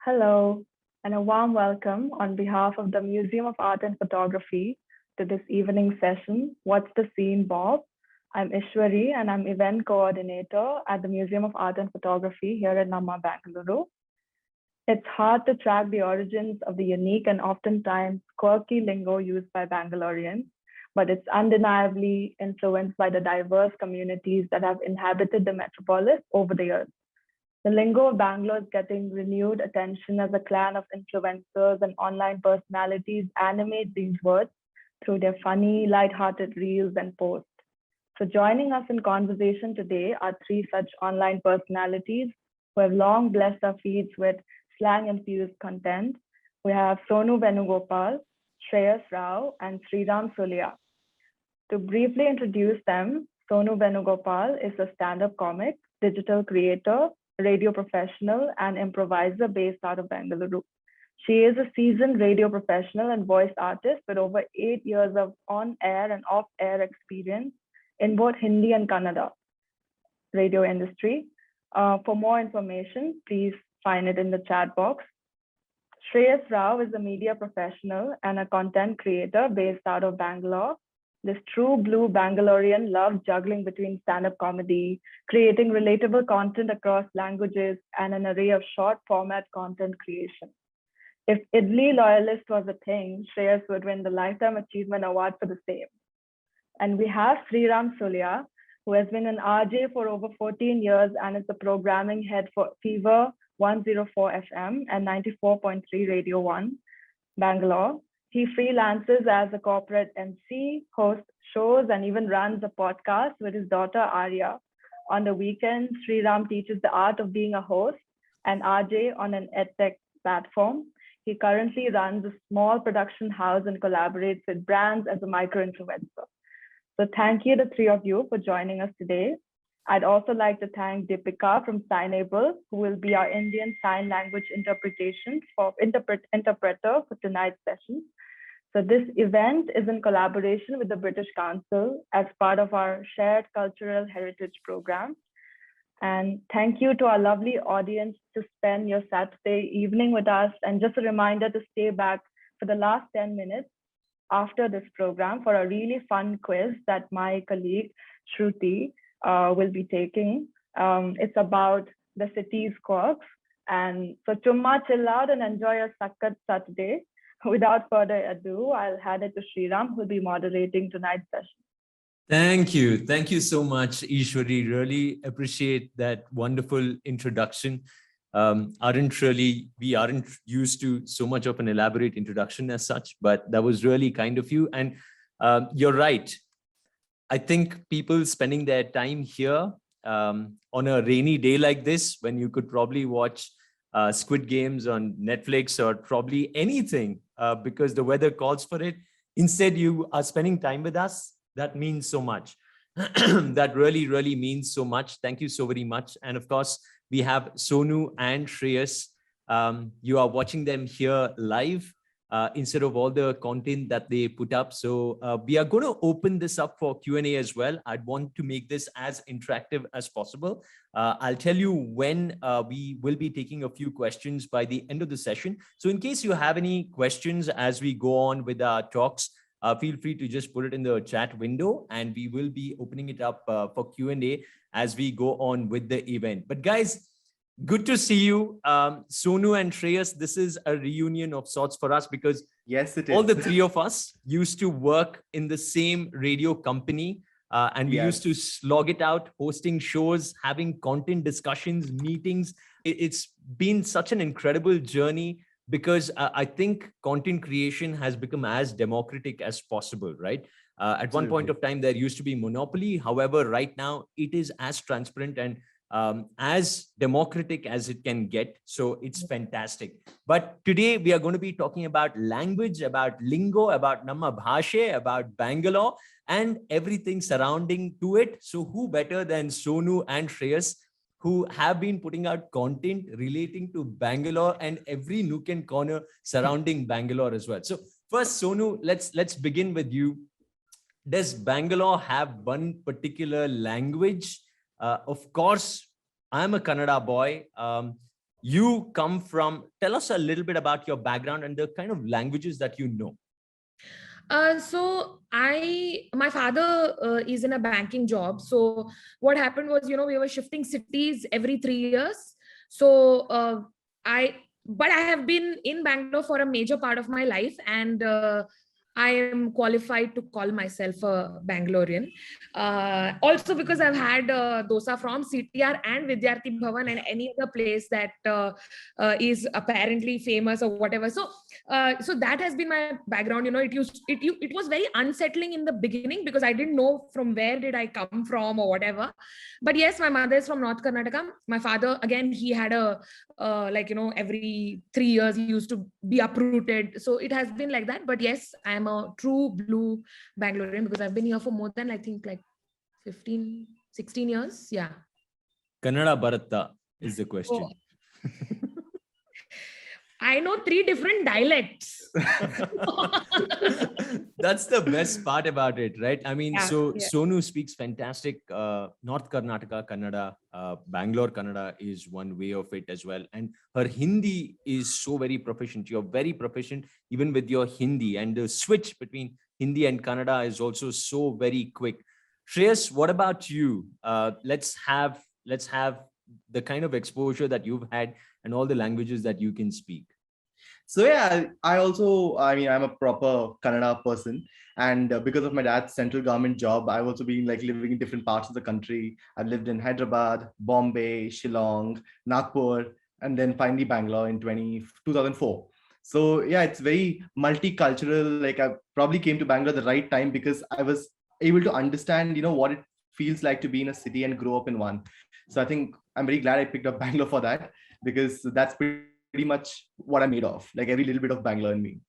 Hello, and a warm welcome on behalf of the Museum of Art and Photography to this evening session, What's the Scene, Bob? I'm Ishwari, and I'm event coordinator at the Museum of Art and Photography here in Namma, Bangalore. It's hard to track the origins of the unique and oftentimes quirky lingo used by Bangaloreans, but it's undeniably influenced by the diverse communities that have inhabited the metropolis over the years. The lingo of Bangalore is getting renewed attention as a clan of influencers and online personalities animate these words through their funny, light-hearted reels and posts. So joining us in conversation today are three such online personalities who have long blessed our feeds with slang-infused content. We have Sonu Venugopal, Shreyas Rao, and Sriram Sulia. To briefly introduce them, Sonu Venugopal is a stand-up comic, digital creator, radio professional, and improviser based out of Bengaluru. She is a seasoned radio professional and voice artist with over 8 years of on-air and off-air experience in both Hindi and Kannada radio industry. For more information, please find it in the chat box. Shreyas Rao is a media professional and a content creator based out of Bangalore. This true blue Bangalorean loves juggling between stand-up comedy, creating relatable content across languages, and an array of short format content creation. If Idli Loyalist was a thing, Shreyas would win the Lifetime Achievement Award for the same. And we have Sriram Sulia, who has been an RJ for over 14 years and is the programming head for Fever 104 FM and 94.3 Radio 1, Bangalore. He freelances as a corporate MC, hosts shows, and even runs a podcast with his daughter Arya. On the weekends, Sriram teaches the art of being a host and RJ on an edtech platform. He currently runs a small production house and collaborates with brands as a micro-influencer. So thank you, the three of you, for joining us today. I'd also like to thank Deepika from Signable, who will be our Indian Sign Language interpreter for tonight's session. So this event is in collaboration with the British Council as part of our Shared Cultural Heritage Program. And thank you to our lovely audience to spend your Saturday evening with us. And just a reminder to stay back for the last 10 minutes after this program for a really fun quiz that my colleague Shruti will be taking. It's about the city's quirks. And so chumma chill out and enjoy your Sakkat Saturday. Without further ado, I'll hand it to Sriram, who will be moderating tonight's session. Thank you. Thank you so much, Ishwari. Really appreciate that wonderful introduction. We aren't used to so much of an elaborate introduction as such, but that was really kind of you. And you're right. I think people spending their time here on a rainy day like this, when you could probably watch Squid Games on Netflix or probably anything because the weather calls for it. Instead, you are spending time with us. That means so much. That really, really means so much. Thank you so very much. And of course, we have Sonu and Shreyas. You are watching them here live instead of all the content that they put up. So we are going to open this up for Q&A as well. I'd want to make this as interactive as possible. I'll tell you when we will be taking a few questions by the end of the session. So in case you have any questions as we go on with our talks, feel free to just put it in the chat window and we will be opening it up for Q&A as we go on with the event. But guys, good to see you. Sonu and Shreyas, this is a reunion of sorts for us because yes, it is. All the three of us used to work in the same radio company and we used to slog it out, hosting shows, having content discussions, meetings. It's been such an incredible journey because I think content creation has become as democratic as possible, right? At one point of time, there used to be monopoly. However, right now it is as transparent and as democratic as it can get. So it's fantastic. But today we are going to be talking about language, about lingo, about Namma Bhashe, about Bangalore and everything surrounding to it. So who better than Sonu and Shreyas, who have been putting out content relating to Bangalore and every nook and corner surrounding Bangalore as well. So first, Sonu, let's begin with you. Does Bangalore have one particular language? Of course, I'm a Kannada boy. you come from. Tell us a little bit about your background and the kind of languages that you know. My father is in a banking job. So what happened was, we were shifting cities every 3 years. So but I have been in Bangalore for a major part of my life, and I am qualified to call myself a Bangalorean. Also because I've had dosa from CTR and Vidyarthi Bhavan and any other place that is apparently famous or whatever. So that has been my background. It was very unsettling in the beginning because I didn't know from where did I come from or whatever. But yes, my mother is from North Karnataka. My father, again, he had a every 3 years he used to be uprooted. So it has been like that. But yes, I am a true blue Bangalorean because I've been here for more than, I think, like 15, 16 years. Yeah. Kannada Bharata is the question. Oh. I know 3 different dialects. That's the best part about it, right? I mean, Yeah, so yeah. Sonu speaks fantastic North Karnataka Kannada. Bangalore Kannada is one way of it as well. And her Hindi is so very proficient. You're very proficient even with your Hindi. And the switch between Hindi and Kannada is also so very quick. Shreyas, what about you? Let's have the kind of exposure that you've had and all the languages that you can speak. So yeah, I'm a proper Kannada person, and because of my dad's central government job, I've also been like living in different parts of the country. I've lived in Hyderabad, Bombay, Shillong, Nagpur, and then finally Bangalore in 2004. So yeah, it's very multicultural. Like I probably came to Bangalore at the right time because I was able to understand, what it feels like to be in a city and grow up in one. So I think I'm very glad I picked up Bangalore for that, because that's pretty much what I'm made of, like every little bit of Bangalore in me.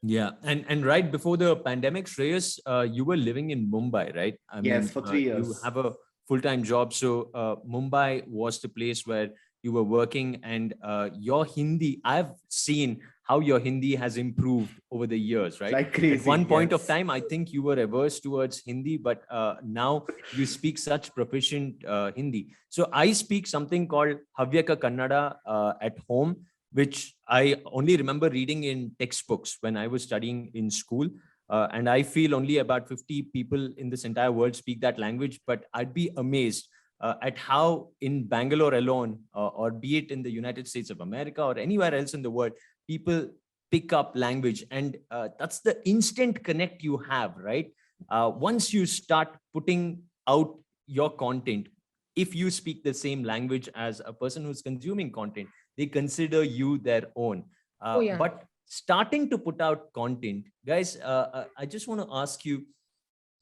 Yeah. And right before the pandemic, Shreyas, you were living in Mumbai, right? I Yes, for 3 years. You have a full-time job. So Mumbai was the place where you were working, and your Hindi, I've seen how your Hindi has improved over the years, right? Like crazy. At one point of yes. time, I think you were averse towards Hindi, but now you speak such proficient Hindi. So I speak something called Havyaka Kannada at home, which I only remember reading in textbooks when I was studying in school. And I feel only about 50 people in this entire world speak that language, but I'd be amazed at how in Bangalore alone, or be it in the United States of America or anywhere else in the world, people pick up language. And that's the instant connect you have, right? Once you start putting out your content, if you speak the same language as a person who's consuming content, they consider you their own. Oh, yeah. But starting to put out content, guys, I just want to ask you,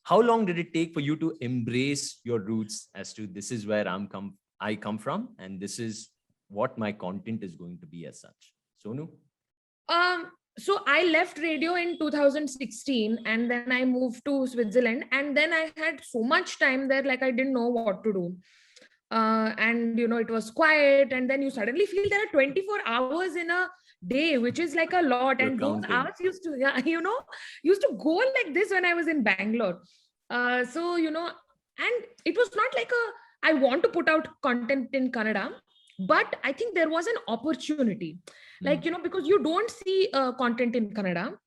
how long did it take for you to embrace your roots as to this is where I come from, and this is what my content is going to be as such? Sonu? So I left radio in 2016, and then I moved to Switzerland, and then I had so much time there, like I didn't know what to do. And it was quiet, and then you suddenly feel there are 24 hours in a day, which is like a lot. You're and counting. Those hours used to go like this when I was in Bangalore. And it was not like I want to put out content in Kannada, but I think there was an opportunity, because you don't see content in Kannada.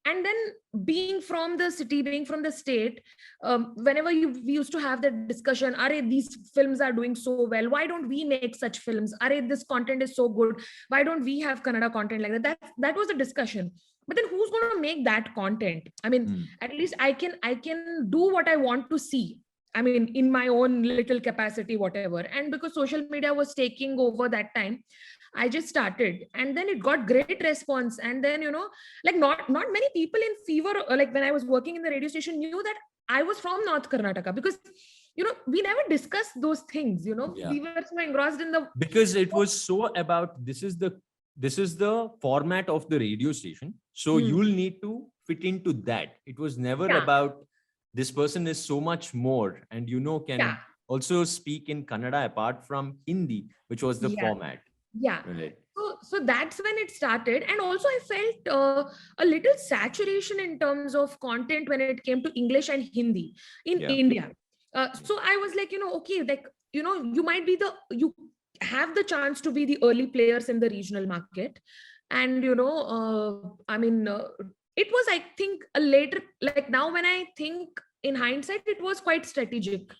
And then being from the city, being from the state, whenever we used to have that discussion, these films are doing so well, why don't we make such films? This content is so good, why don't we have Kannada content like that? That was a discussion. But then who's going to make that content? I mean, at least I can do what I want to see. I mean, in my own little capacity, whatever. And because social media was taking over that time, I just started, and then it got great response. And then, like not many people in Fever, like when I was working in the radio station, knew that I was from North Karnataka, because, we never discussed those things, Yeah. We were so engrossed in because it was so about, this is the format of the radio station. So you'll need to fit into that. It was never about this person is so much more, and can also speak in Kannada apart from Hindi, which was the format. Yeah. Right. So that's when it started. And also I felt a little saturation in terms of content when it came to English and Hindi in India. So I was like, okay, like, you might be have the chance to be the early players in the regional market. And, it was, I think, a later, like now when I think in hindsight, it was quite strategic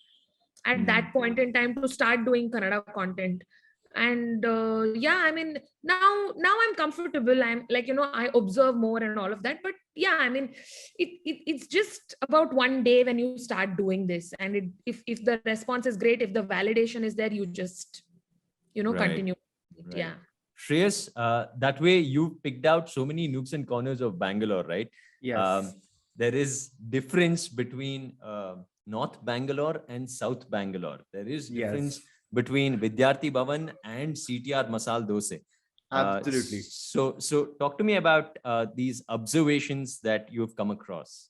at that point in time to start doing Kannada content. And now I'm comfortable. I'm like, I observe more and all of that. But yeah, I mean, it's just about one day when you start doing this. And if the response is great, if the validation is there, you just, Right. continue. Right. Yeah. Shreyas, that way you picked out so many nooks and corners of Bangalore, right? Yes. There is difference between North Bangalore and South Bangalore. There is difference between Vidyarthi Bhavan and CTR Masal Dose. Absolutely. So talk to me about these observations that you've come across.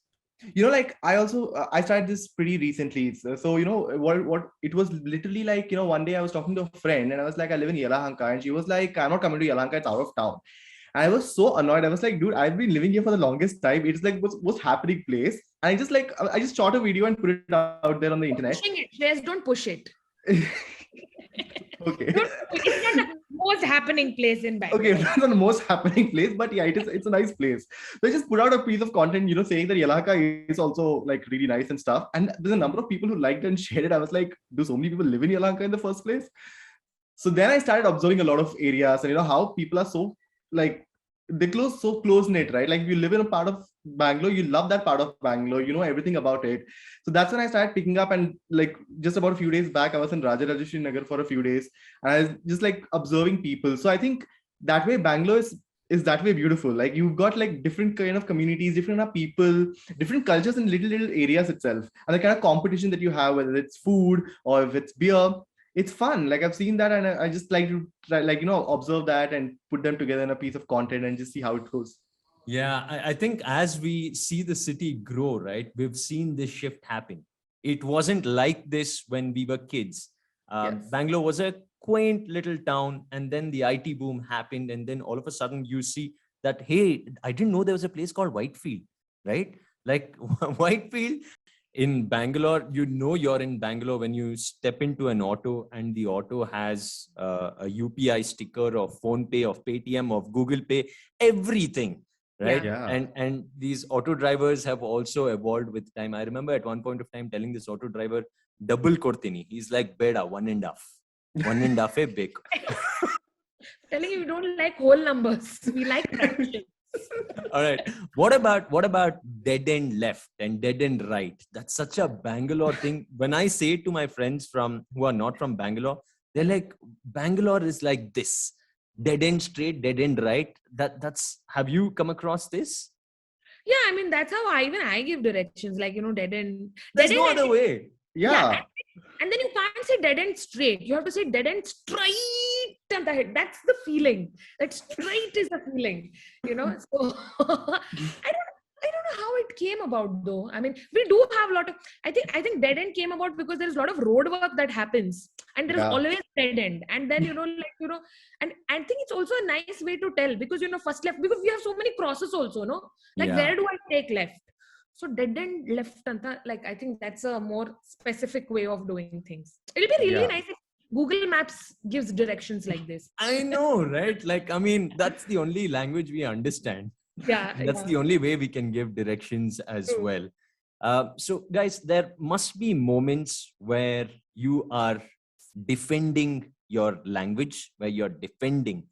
Like I also I started this pretty recently. So what it was literally like, one day I was talking to a friend and I was like, I live in Yelahanka, and she was like, I'm not coming to Yelahanka, it's out of town. And I was so annoyed. I was like, dude, I've been living here for the longest time. It's like what's happening place. And I just shot a video and put it out there on the internet. Pushing it, Shreyas, don't push it. Okay. It's not the most happening place in Bangalore. Okay, it's not the most happening place, but yeah, it's a nice place. So I just put out a piece of content, saying that Yelahanka is also like really nice and stuff. And there's a number of people who liked it and shared it. I was like, do so many people live in Yelahanka in the first place? So then I started observing a lot of areas and how people are so like so close knit, right? Like if you live in a part of Bangalore, you love that part of Bangalore, you know everything about it. So that's when I started picking up, and like just about a few days back, I was in Rajarajeshwari Nagar for a few days, and I was just like observing people. So I think that way Bangalore is that way beautiful. Like you've got like different kind of communities, different kind of people, different cultures in little areas itself, and the kind of competition that you have, whether it's food or if it's beer. It's fun. Like I've seen that, and I just like to try, like observe that and put them together in a piece of content and just see how it goes. Yeah, I think as we see the city grow, right, we've seen this shift happen. It wasn't like this when we were kids. Yes. Bangalore was a quaint little town, and then the IT boom happened, and then all of a sudden you see that, hey, I didn't know there was a place called Whitefield, right? Like Whitefield. In Bangalore, you're in Bangalore when you step into an auto and the auto has a UPI sticker of PhonePe, of Paytm, of Google Pay, everything, right? Yeah. And these auto drivers have also evolved with time. I remember at one point of time telling this auto driver, double kortini. He's like, beda, 1.5. 1.5 is big. Telling you don't like whole numbers. We like fractions. All right. What about dead end left and dead end right? That's such a Bangalore thing. When I say it to my friends who are not from Bangalore, they're like, Bangalore is like this: dead end straight, dead end right. That's. Have you come across this? Yeah, I mean that's how I give directions, like dead end. There's dead no end, other way. Yeah. and then you can't say dead end straight. You have to say dead end straight on the head. That's the feeling. That straight is the feeling. So I don't know how it came about though. I mean, we do have a lot of. I think dead end came about because there's a lot of road work that happens, and there is always dead end. And then and I think it's also a nice way to tell because first left, because we have so many crosses also, no? Like where do I take left? So dead end left, like I think that's a more specific way of doing things. It'll be really nice if Google Maps gives directions like this. I know, right? Like, I mean, that's the only language we understand. Yeah. That's the only way we can give directions as well. So guys, there must be moments where you are defending your language, where you're defending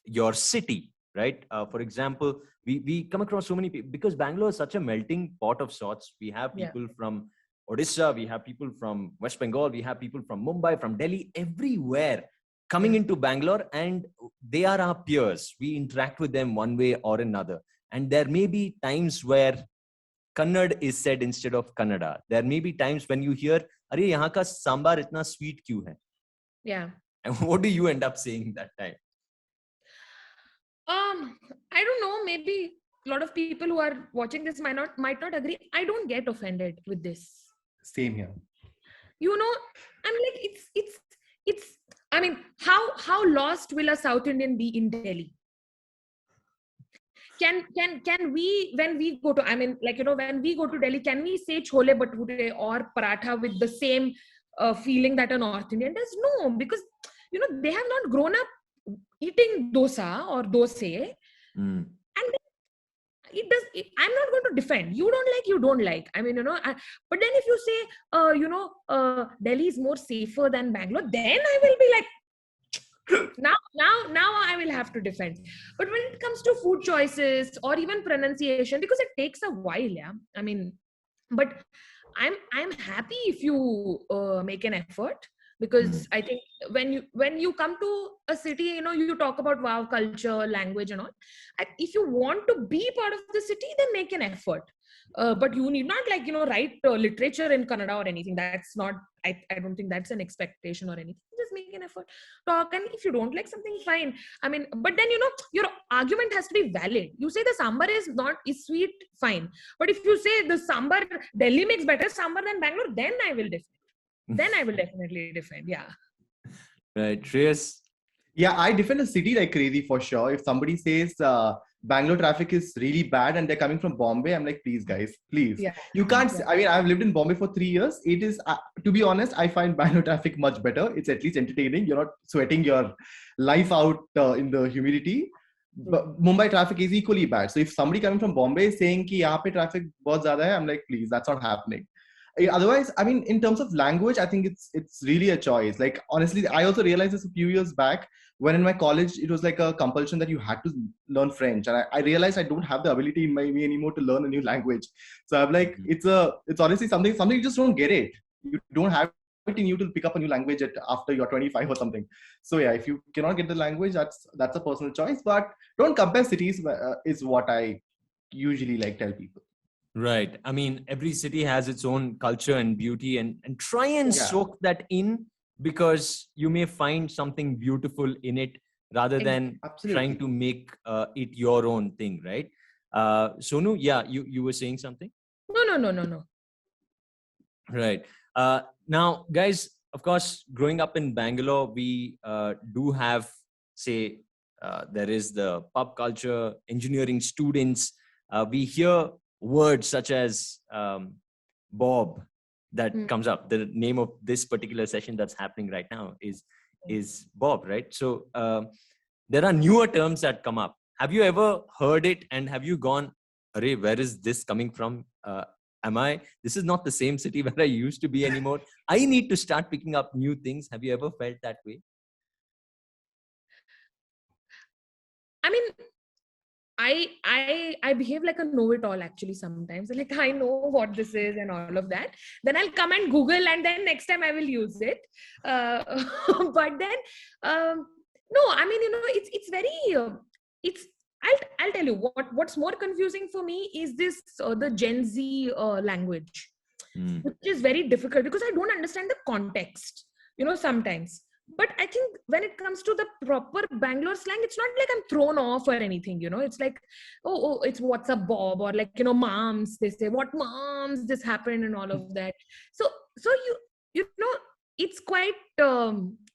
your city, right? For example, we come across so many people because Bangalore is such a melting pot of sorts. We have people from Odisha, we have people from West Bengal, we have people from Mumbai, from Delhi, everywhere coming into Bangalore, and they are our peers. We interact with them one way or another. And there may be times where Kannada is said instead of Kannada. There may be times when you hear, "Arey, yahan ka sambar itna sweet kyun hai?" Yeah. And what do you end up saying that time? I don't know. Maybe a lot of people who are watching this might not agree. I don't get offended with this. Same here. I'm like, it's. I mean, how lost will a South Indian be in Delhi? Can we, when we go to, I mean, like, when we go to Delhi, can we say chole bhature or paratha with the same feeling that a North Indian does? No, because they have not grown up eating dosa or dose. Mm. And I'm not going to defend. You don't like. I mean, but then if you say, Delhi is more safer than Bangalore, then I will be like, now I will have to defend. But when it comes to food choices or even pronunciation, because it takes a while, yeah. I mean, but I'm happy if you make an effort, because I think when you come to a city, you talk about wow, culture, language, and all. If you want to be part of the city, then make an effort. But you need not write literature in Kannada or anything. That's not. I don't think that's an expectation or anything. Just make an effort, talk, and if you don't like something, fine. I mean, but then your argument has to be valid. You say the sambar is sweet, fine. But if you say the sambar Delhi makes better sambar than Bangalore, then I will definitely defend. Yeah. Right, Shreyas. Yeah, I defend a city like crazy for sure. If somebody says Bangalore traffic is really bad and they're coming from Bombay, I'm like, please, guys, please. Yeah. You can't. I mean, I've lived in Bombay for 3 years. It is, to be honest, I find Bangalore traffic much better. It's at least entertaining. You're not sweating your life out in the humidity. But Mumbai traffic is equally bad. So if somebody coming from Bombay is saying कि यहाँ पे traffic बहुत ज़्यादा है, I'm like, please, that's not happening. Otherwise, I mean, in terms of language, I think it's really a choice. Like, honestly, I also realized this a few years back when in my college, it was like a compulsion that you had to learn French. And I realized I don't have the ability in me anymore to learn a new language. So I'm like, it's honestly something you just don't get it. You don't have it in you to pick up a new language after you're 25 or something. So yeah, if you cannot get the language, that's a personal choice. But don't compare cities is what I usually like tell people. Right. I mean, every city has its own culture and beauty, and try and soak that in, because you may find something beautiful in it rather than trying to make it your own thing, right? Sonu, yeah, you were saying something? No. Right. Now, guys, of course, growing up in Bangalore, we do have, say, there is the pub culture, engineering students. We hear words such as Bob that comes up. The name of this particular session that's happening right now is Bob, right? So there are newer terms that come up. Have you ever heard it and have you gone, Arey, where is this coming from? This is not the same city where I used to be anymore. I need to start picking up new things. Have you ever felt that way? I mean, I behave like a know-it-all actually sometimes. Like, I know what this is and all of that. Then I'll come and Google, and then next time I will use it. But then, no, I mean, it's very, I'll tell you what's more confusing for me is this, the Gen Z language, which is very difficult because I don't understand the context, sometimes. But I think when it comes to the proper Bangalore slang, it's not like I'm thrown off or anything, it's like, oh, it's what's up, Bob, or like, moms, they say, what moms, this happened and all of that. So it's quite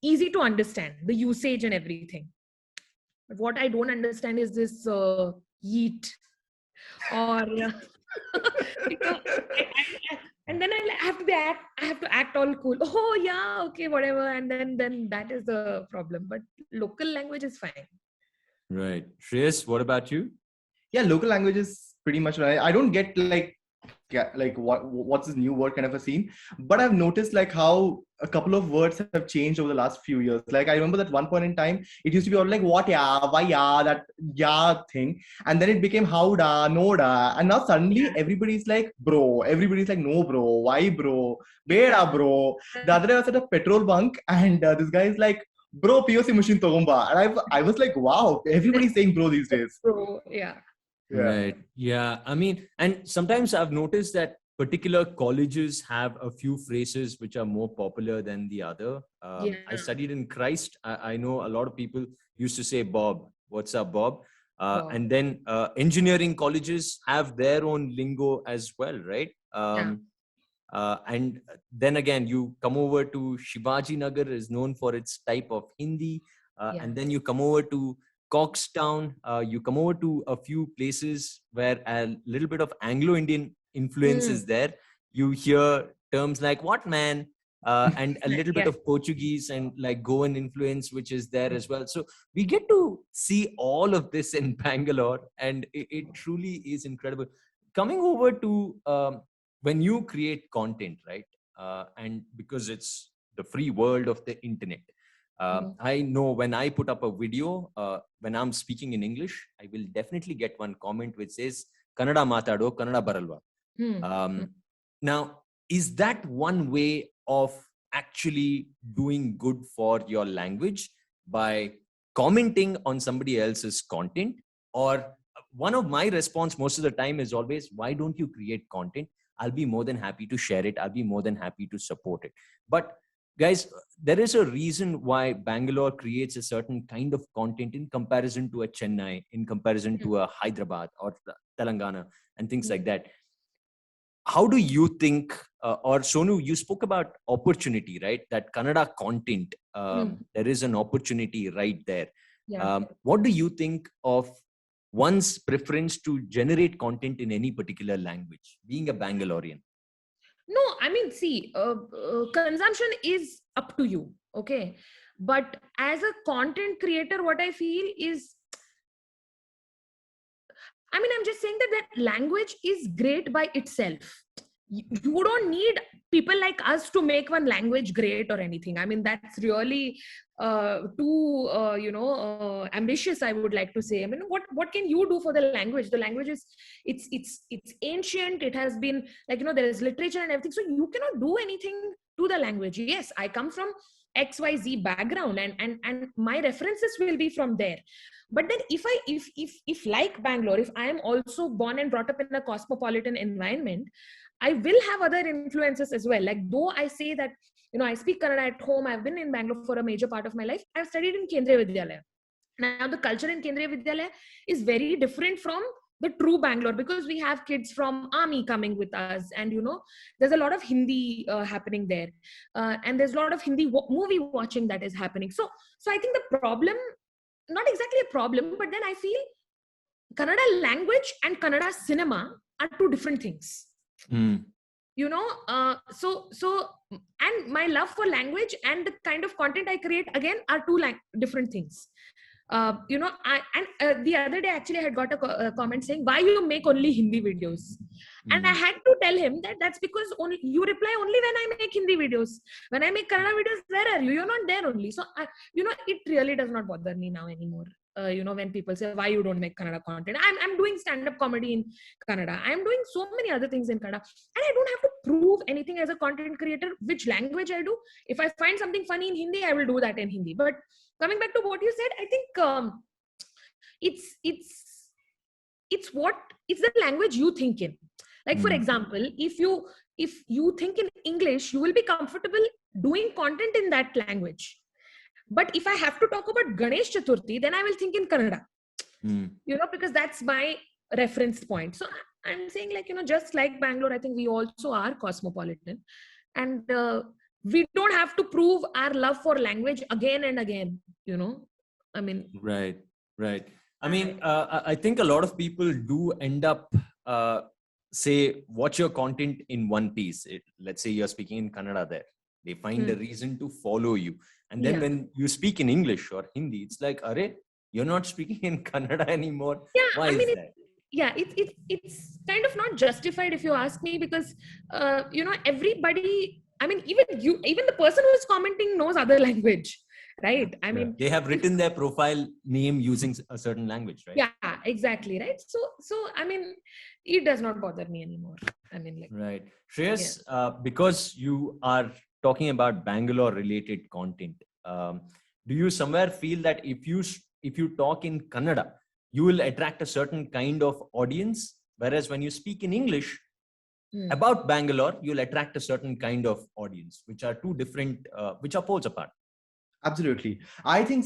easy to understand the usage and everything. But what I don't understand is this yeet or, and then I have to act all cool. Oh yeah, okay, whatever. And then that is the problem. But local language is fine. Right. Shreyas, what about you? Yeah, local language is pretty much right. I don't get like what's this new word kind of a scene, but I've noticed like how a couple of words have changed over the last few years. Like I remember that one point in time, it used to be all like what yeah, why yeah, that yeah thing, and then it became how da, no da, and now suddenly everybody's like bro, everybody's like no bro, why bro, beda bro. The other day I was at a petrol bunk and this guy is like, bro, POC machine togomba, and I was like, wow, everybody's saying bro these days. Bro, yeah. Right. Yeah. I mean, and sometimes I've noticed that particular colleges have a few phrases which are more popular than the other. I studied in Christ. I know a lot of people used to say Bob. What's up, Bob? And then engineering colleges have their own lingo as well, right? And then again, you come over to Shivaji Nagar is known for its type of Hindi. And then you come over to Coxtown, you come over to a few places where a little bit of Anglo-Indian influence is there. You hear terms like what man, and a little bit Yeah. of Portuguese and like Goan influence, which is there as well. So we get to see all of this in Bangalore, and it truly is incredible. Coming over to when you create content, right? And because it's the free world of the internet, I know when I put up a video, when I'm speaking in English, I will definitely get one comment which says, Kannada matado, Kannada baralva. Now, is that one way of actually doing good for your language by commenting on somebody else's content? Or one of my response most of the time is always, why don't you create content? I'll be more than happy to share it. I'll be more than happy to support it. But guys, there is a reason why Bangalore creates a certain kind of content in comparison to a Chennai, in comparison to a Hyderabad or Telangana and things like that. How do you think, or Sonu, you spoke about opportunity, right? That Kannada content, there is an opportunity right there. Yeah. What do you think of one's preference to generate content in any particular language, being a Bangalorean? No, I mean, see, consumption is up to you, okay? But as a content creator, what I feel is, I mean, I'm just saying that language is great by itself. You don't need people like us to make one language great or anything. I mean, that's really too, ambitious, I would like to say. I mean, what can you do for the language? The language is, it's ancient. It has been like, there is literature and everything. So you cannot do anything to the language. Yes, I come from XYZ background and my references will be from there. But then if like Bangalore, if I am also born and brought up in a cosmopolitan environment, I will have other influences as well. Like, though I say that, I speak Kannada at home, I've been in Bangalore for a major part of my life. I've studied in Kendriya Vidyalaya. Now, the culture in Kendriya Vidyalaya is very different from the true Bangalore, because we have kids from army coming with us, and there's a lot of Hindi happening there, and there's a lot of Hindi movie watching that is happening. So I think the problem, not exactly a problem, but then I feel Kannada language and Kannada cinema are two different things. And my love for language and the kind of content I create, again, are two different things. The other day, actually, I had got a comment saying, why you make only Hindi videos? And I had to tell him that that's because you reply only when I make Hindi videos. When I make Kannada videos, where are you? You're not there only. So, it really does not bother me now anymore. When people say, why you don't make Kannada content? I'm doing stand-up comedy in Kannada. I'm doing so many other things in Kannada. And I don't have to prove anything as a content creator, which language I do. If I find something funny in Hindi, I will do that in Hindi. But coming back to what you said, I think it's the language you think in. Like, for example, if you think in English, you will be comfortable doing content in that language. But if I have to talk about Ganesh Chaturthi, then I will think in Kannada, because that's my reference point. So I'm saying, like, just like Bangalore, I think we also are cosmopolitan, and we don't have to prove our love for language again and again, I mean. Right. I mean, I think a lot of people do end up, watch your content in one piece. Let's say you're speaking in Kannada there. They find a reason to follow you. And then when you speak in English or Hindi, it's like, Arey, you're not speaking in Kannada anymore. Yeah, why is that? It's kind of not justified, if you ask me, because, everybody, I mean, even the person who is commenting knows other language, right? I mean, they have written their profile name using a certain language, right? Yeah, exactly, right? So I mean, it does not bother me anymore. I mean, like, right. Shreyas, because you are talking about Bangalore related content, do you somewhere feel that if you talk in Kannada, you will attract a certain kind of audience, whereas when you speak in English about Bangalore, you'll attract a certain kind of audience, which are two different, which are poles apart? Absolutely. I think,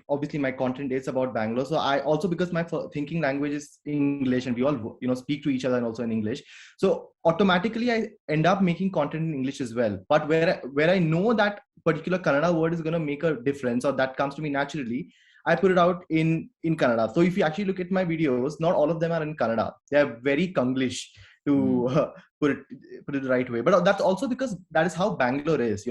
obviously my content is about Bangalore. So I also, because my thinking language is English and we all, speak to each other and also in English. So automatically I end up making content in English as well. But where I know that particular Kannada word is going to make a difference, or that comes to me naturally, I put it out in Kannada. So if you actually look at my videos, not all of them are in Kannada. They are very Konglish. to put it the right way. But that's also because that is how Bangalore is,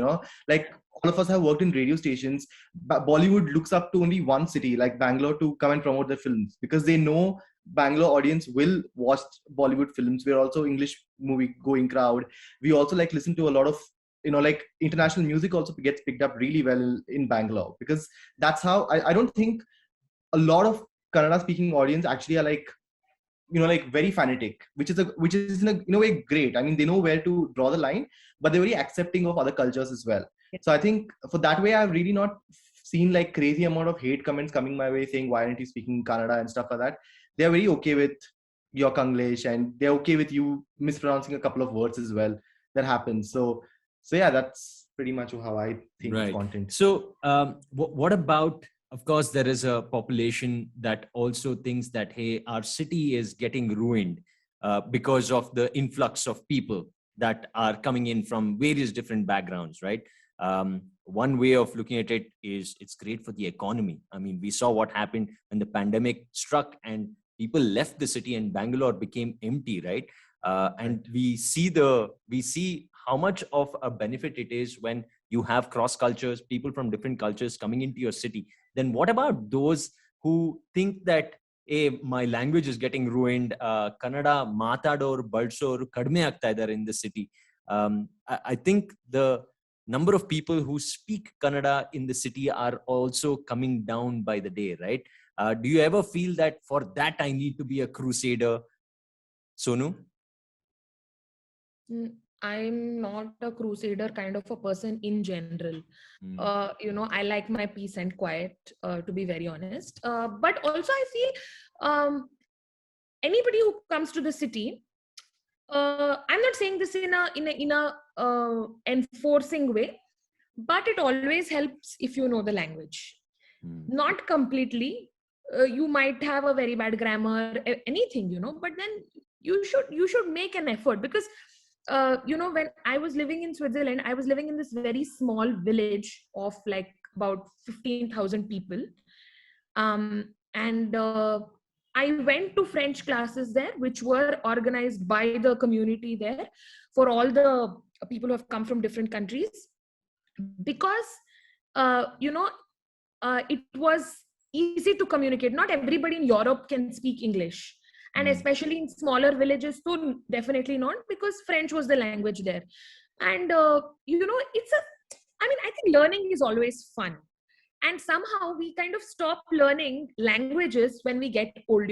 like all of us have worked in radio stations. Bollywood looks up to only one city, like Bangalore, to come and promote their films because they know Bangalore audience will watch Bollywood films. We're also English movie going crowd. We also like listen to a lot of like international music also gets picked up really well in Bangalore, because that's how I don't think a lot of Kannada speaking audience actually are like like very fanatic, which is in a way great. I mean, they know where to draw the line, but they're very accepting of other cultures as well. So I think for that way, I've really not seen like crazy amount of hate comments coming my way saying why aren't you speaking Kannada and stuff like that. They're very okay with your Kanglish, and they're okay with you mispronouncing a couple of words as well. That happens. So yeah, that's pretty much how I think of content. So what about, of course, there is a population that also thinks that, hey, our city is getting ruined because of the influx of people that are coming in from various different backgrounds, right? One way of looking at it is it's great for the economy. I mean, we saw what happened when the pandemic struck and people left the city and Bangalore became empty, right? And we see how much of a benefit it is when you have cross cultures, people from different cultures coming into your city. Then what about those who think that, hey, my language is getting ruined, Kannada matador balsor kadme agta idare in the city? I think the number of people who speak Kannada in the city are also coming down by the day, right? Do you ever feel that for that I need to be a crusader, Sonu? I'm not a crusader kind of a person in general. I like my peace and quiet, to be very honest. But also I feel anybody who comes to the city, I'm not saying this in a enforcing way, but it always helps if you know the language. Not completely. You might have a very bad grammar, anything, but then you should make an effort, because when I was living in Switzerland, I was living in this very small village of like about 15,000 people. And I went to French classes there, which were organized by the community there for all the people who have come from different countries, because, it was easy to communicate. Not everybody in Europe can speak English. And especially in smaller villages, so definitely not, because French was the language there. And, I think learning is always fun. And somehow we kind of stop learning languages when we get old,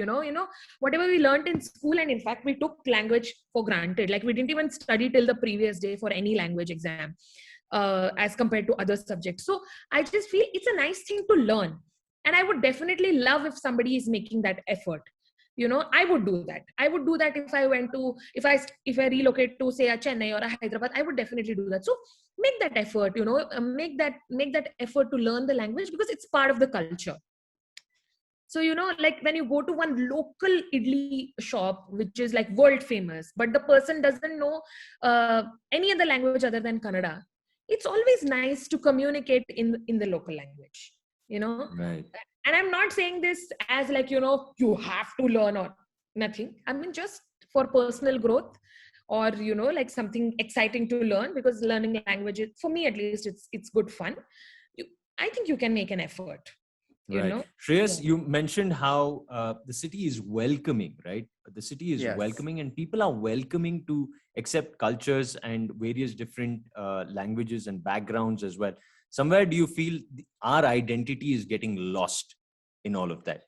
whatever we learned in school. And in fact, we took language for granted. Like we didn't even study till the previous day for any language exam as compared to other subjects. So I just feel it's a nice thing to learn. And I would definitely love if somebody is making that effort. I would do that. I would do that if I relocate to, say, a Chennai or a Hyderabad. I would definitely do that. So make that effort, make that effort to learn the language, because it's part of the culture. So, like when you go to one local idli shop, which is like world famous, but the person doesn't know any other language other than Kannada, it's always nice to communicate in the local language, Right. And I'm not saying this as like, you have to learn or nothing. I mean, just for personal growth, or, like something exciting to learn, because learning languages, for me at least, it's good fun. I think you can make an effort. Right. Shreyas, you mentioned how the city is welcoming, right? The city is welcoming, and people are welcoming to accept cultures and various different languages and backgrounds as well. Somewhere, do you feel our identity is getting lost in all of that?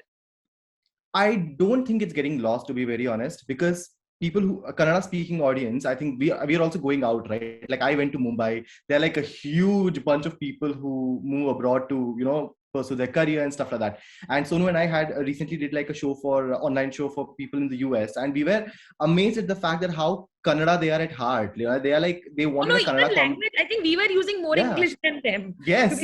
I don't think it's getting lost, to be very honest, because people who Kannada speaking audience, I think we are also going out, right? Like I went to Mumbai. There are like a huge bunch of people who move abroad to, pursue their career and stuff like that. And Sonu and I had recently did like a show online show for people in the US, and we were amazed at the fact that how Kannada they are at heart. They are like, they want a Kannada language. I think we were using more English than them. Yes.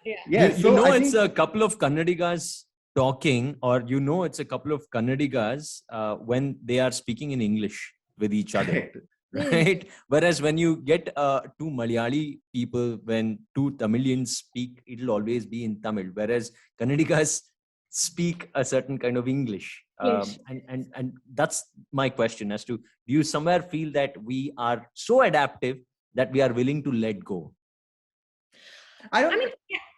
It's a couple of Kannadigas talking, or it's a couple of Kannadigas when they are speaking in English with each other. Right? Whereas when you get two Malayali people, when two Tamilians speak, it'll always be in Tamil. Whereas Kannadigas speak a certain kind of English. Yes. And that's my question as to, do you somewhere feel that we are so adaptive that we are willing to let go? I don't. I mean,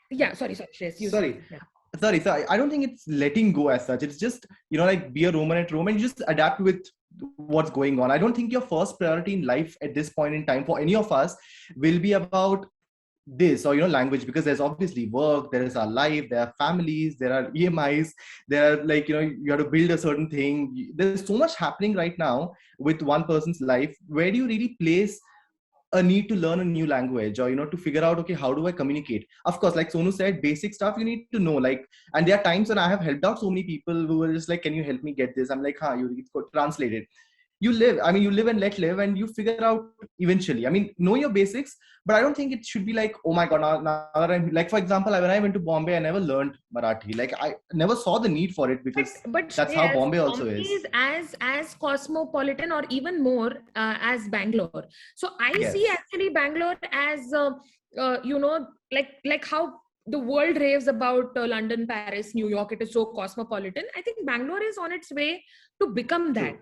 yeah. Sorry, Shreyas, you Sorry. say. Yeah. Sorry, I don't think it's letting go as such. It's just, like be a Roman at Rome and just adapt with what's going on. I don't think your first priority in life at this point in time for any of us will be about this or language, because there's obviously work, there is our life, there are families, there are EMIs, there are you have to build a certain thing. There's so much happening right now with one person's life. Where do you really place a need to learn a new language, or to figure out, okay, how do I communicate? Of course, like Sonu said, basic stuff you need to know, and there are times when I have helped out so many people who were just like, can you help me get this? I'm like, you translate it. You live and let live, and you figure out eventually. Know your basics, but I don't think it should be like, oh my god, now that I'm like, for example, when I went to Bombay, I never learned Marathi. I never saw the need for it, because But that's how Shreyas, Bombay also Bombay is. as cosmopolitan, or even more as Bangalore. So I see Yes. actually Bangalore as like how the world raves about London, Paris, New York. It is so cosmopolitan. I think Bangalore is on its way to become that.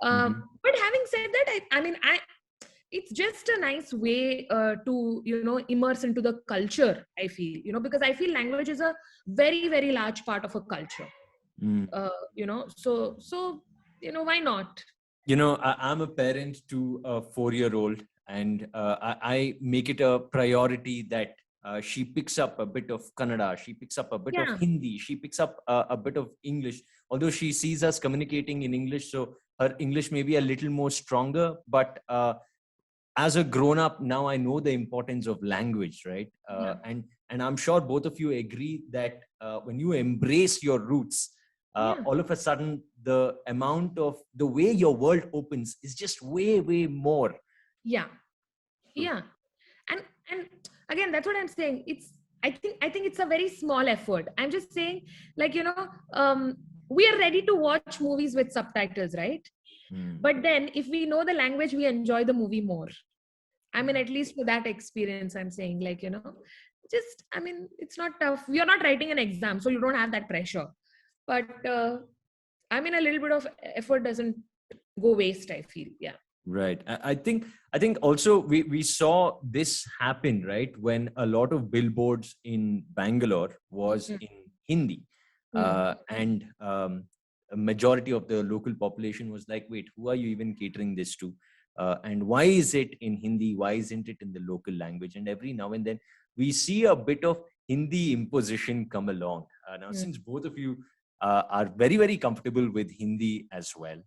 Mhm. But having said that, I it's just a nice way to immerse into the culture. I feel, because I feel language is a very, very large part of a culture. Mm. So why not? I'm a parent to a 4-year-old, and I make it a priority that she picks up a bit of Kannada, she picks up a bit of Yeah. Hindi, she picks up a bit of English, although she sees us communicating in English, so her English may be a little more stronger, but as a grown up now, I know the importance of language, right? And I'm sure both of you agree that when you embrace your roots, all of a sudden the amount of the way your world opens is just way more. Yeah. And again, that's what I'm saying. I think it's a very small effort. I'm just saying, we are ready to watch movies with subtitles, right? But then if we know the language, we enjoy the movie more. At least for that experience, I'm saying, it's not tough. You're not writing an exam, so you don't have that pressure. But a little bit of effort doesn't go waste, I feel. Yeah. Right. I think also we saw this happen, right, when a lot of billboards in Bangalore was in Hindi, and a majority of the local population was like, wait, who are you even catering this to? And why is it in Hindi? Why isn't it in the local language? And every now and then we see a bit of Hindi imposition come along. Now, since both of you are very, very comfortable with Hindi as well,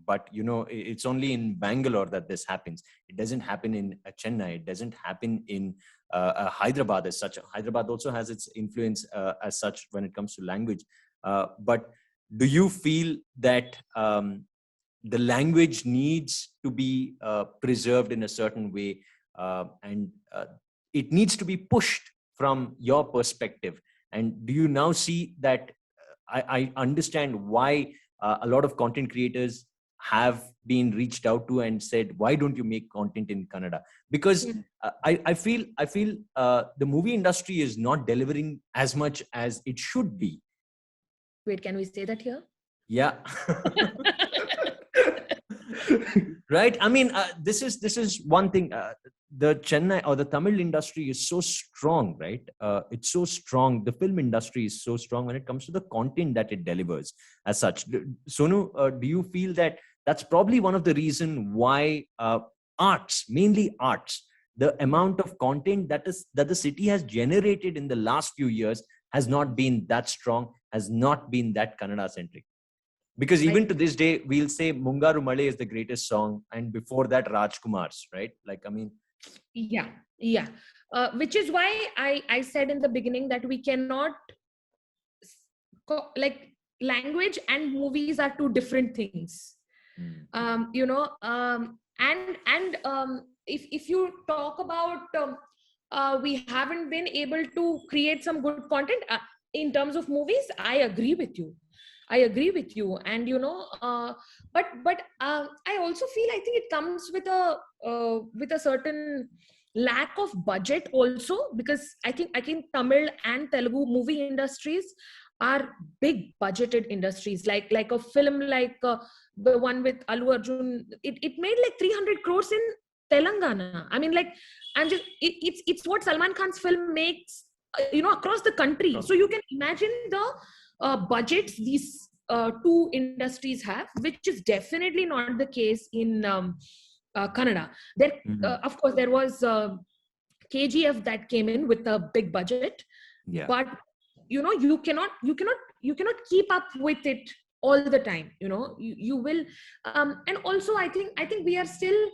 but it's only in Bangalore that this happens. It doesn't happen in Chennai. It doesn't happen in Hyderabad as such. Hyderabad also has its influence as such when it comes to language. But do you feel that the language needs to be preserved in a certain way, and it needs to be pushed from your perspective? And do you now see that I understand why a lot of content creators have been reached out to and said, why don't you make content in Kannada? Because I feel the movie industry is not delivering as much as it should be. Wait, can we say that here? Yeah. Right. This is one thing. The Chennai or the Tamil industry is so strong, right? It's so strong. The film industry is so strong when it comes to the content that it delivers as such. Sonu, do you feel that that's probably one of the reasons why arts, mainly arts, the amount of content that the city has generated in the last few years has not been that strong, has not been that Kannada centric? Because even to this day, we'll say Mungaru Male is the greatest song, and before that, Rajkumar's, right? Yeah. Which is why I said in the beginning that we cannot, language and movies are two different things. If you talk about we haven't been able to create some good content in terms of movies, I agree with you. And but I also feel, I think it comes with a certain lack of budget also, because I think Tamil and Telugu movie industries are big budgeted industries, like a film like the one with Allu Arjun. It made like 300 crores in Telangana. I mean, like, I'm just it's what Salman Khan's film makes, across the country. So you can imagine the budgets these two industries have, which is definitely not the case in Kannada. There, of course, there was KGF that came in with a big budget, but you cannot keep up with it all the time. You will, and also I think we are still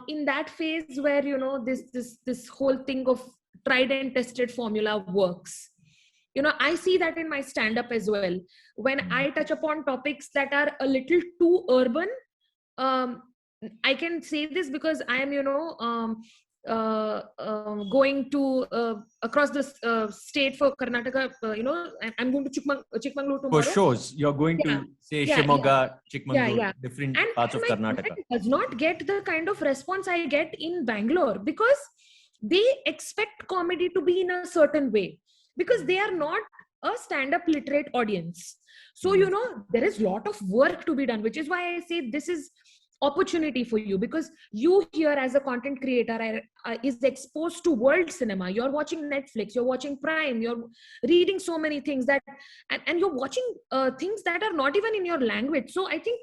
in that phase where this whole thing of tried and tested formula works. I see that in my stand-up as well. When I touch upon topics that are a little too urban, I can say this because I am going to across the state for Karnataka. I'm going to Chikmagalur tomorrow. For shows, you're going to say Shimoga, Chikmagalur, different parts of Karnataka. It does not get the kind of response I get in Bangalore, because they expect comedy to be in a certain way, because they are not a stand-up literate audience. So there is a lot of work to be done, which is why I say this is opportunity for you, because you here as a content creator is exposed to world cinema. You're watching Netflix, you're watching Prime, you're reading so many things that and you're watching things that are not even in your language. So I think,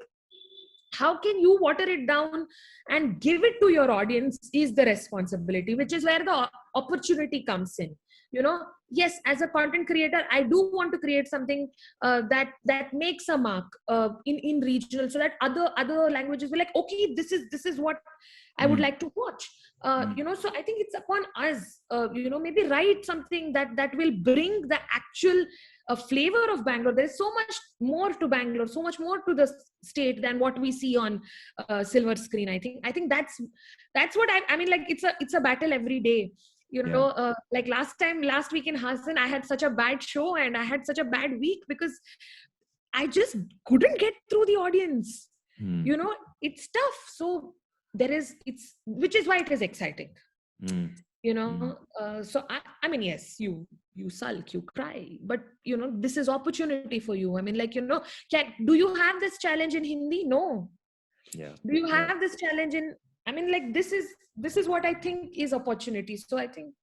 how can you water it down and give it to your audience is the responsibility, which is where the opportunity comes in. Yes, as a content creator, I do want to create something that makes a mark in regional, so that other languages will like, okay, this is what I would like to watch. So I think it's upon us, maybe write something that will bring the actual flavor of Bangalore. There's so much more to Bangalore, so much more to the state than what we see on silver screen. I think that's what I mean, like, it's a battle every day. Like last week in Hassan, I had such a bad show and I had such a bad week because I just couldn't get through the audience. It's tough. So which is why it is exciting. So I mean, yes, you sulk, you cry, but this is opportunity for you. I mean, like, do you have this challenge in Hindi? No. Yeah. Do you have this challenge in, I mean, like, this is what I think is opportunity. So I think,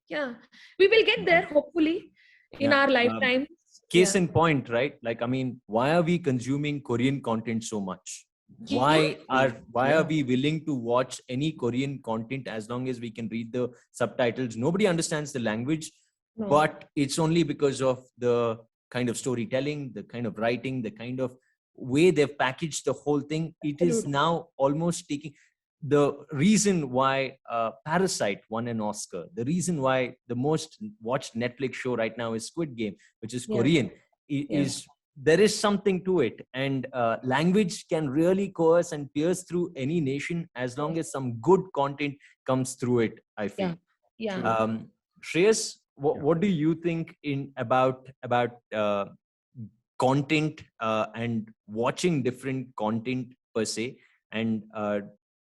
we will get there hopefully in our lifetime. Case in point, right? Like, I mean, why are we consuming Korean content so much? Why are we willing to watch any Korean content as long as we can read the subtitles? Nobody understands the language, but it's only because of the kind of storytelling, the kind of writing, the kind of way they've packaged the whole thing. It is now almost taking the reason why Parasite won an Oscar. The reason why the most watched Netflix show right now is Squid Game, which is Korean, is there is something to it. And language can really coerce and pierce through any nation as long as some good content comes through it, I feel. Shreyas, what do you think about content and watching different content per se, and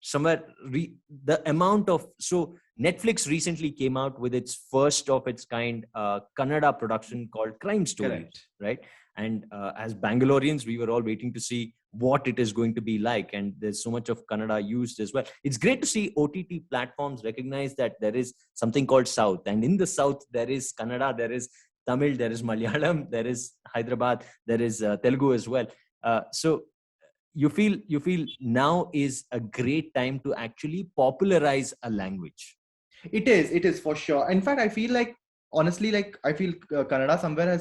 the amount of, so Netflix recently came out with its first of its kind Kannada production called Crime Story, right? And as Bangaloreans, we were all waiting to see what it is going to be like. And there's so much of Kannada used as well. It's great to see OTT platforms recognize that there is something called South. And in the South, there is Kannada, there is Tamil, there is Malayalam, there is Hyderabad, there is Telugu as well. So you feel now is a great time to actually popularize a language. It is for sure. In fact, I feel like, honestly, like, I feel Kannada somewhere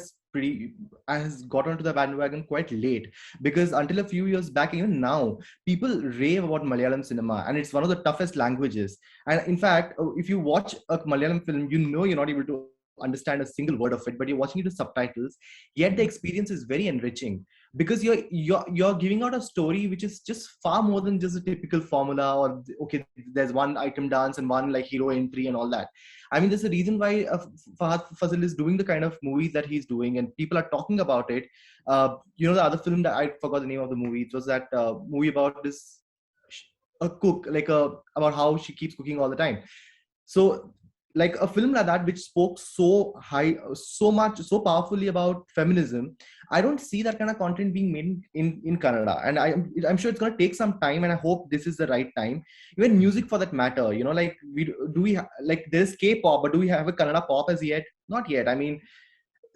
has got onto the bandwagon quite late, because until a few years back, even now, people rave about Malayalam cinema, and it's one of the toughest languages. And in fact, if you watch a Malayalam film, you're not able to understand a single word of it, but you're watching it with subtitles, yet the experience is very enriching, because you're giving out a story which is just far more than just a typical formula, or okay, there's one item dance and one like hero entry and all that. I mean, there's a reason why Fahad Fazil is doing the kind of movies that he's doing, and people are talking about it. The other film that I forgot the name of the movie, it was that movie about this a cook, about how she keeps cooking all the time. So like a film like that which spoke so high, so much, so powerfully about feminism, I don't see that kind of content being made in Kannada. And I'm sure it's going to take some time, and I hope this is the right time. Even music for that matter, you know, like like there's K-pop, but do we have a Kannada pop as yet? Not yet. I mean,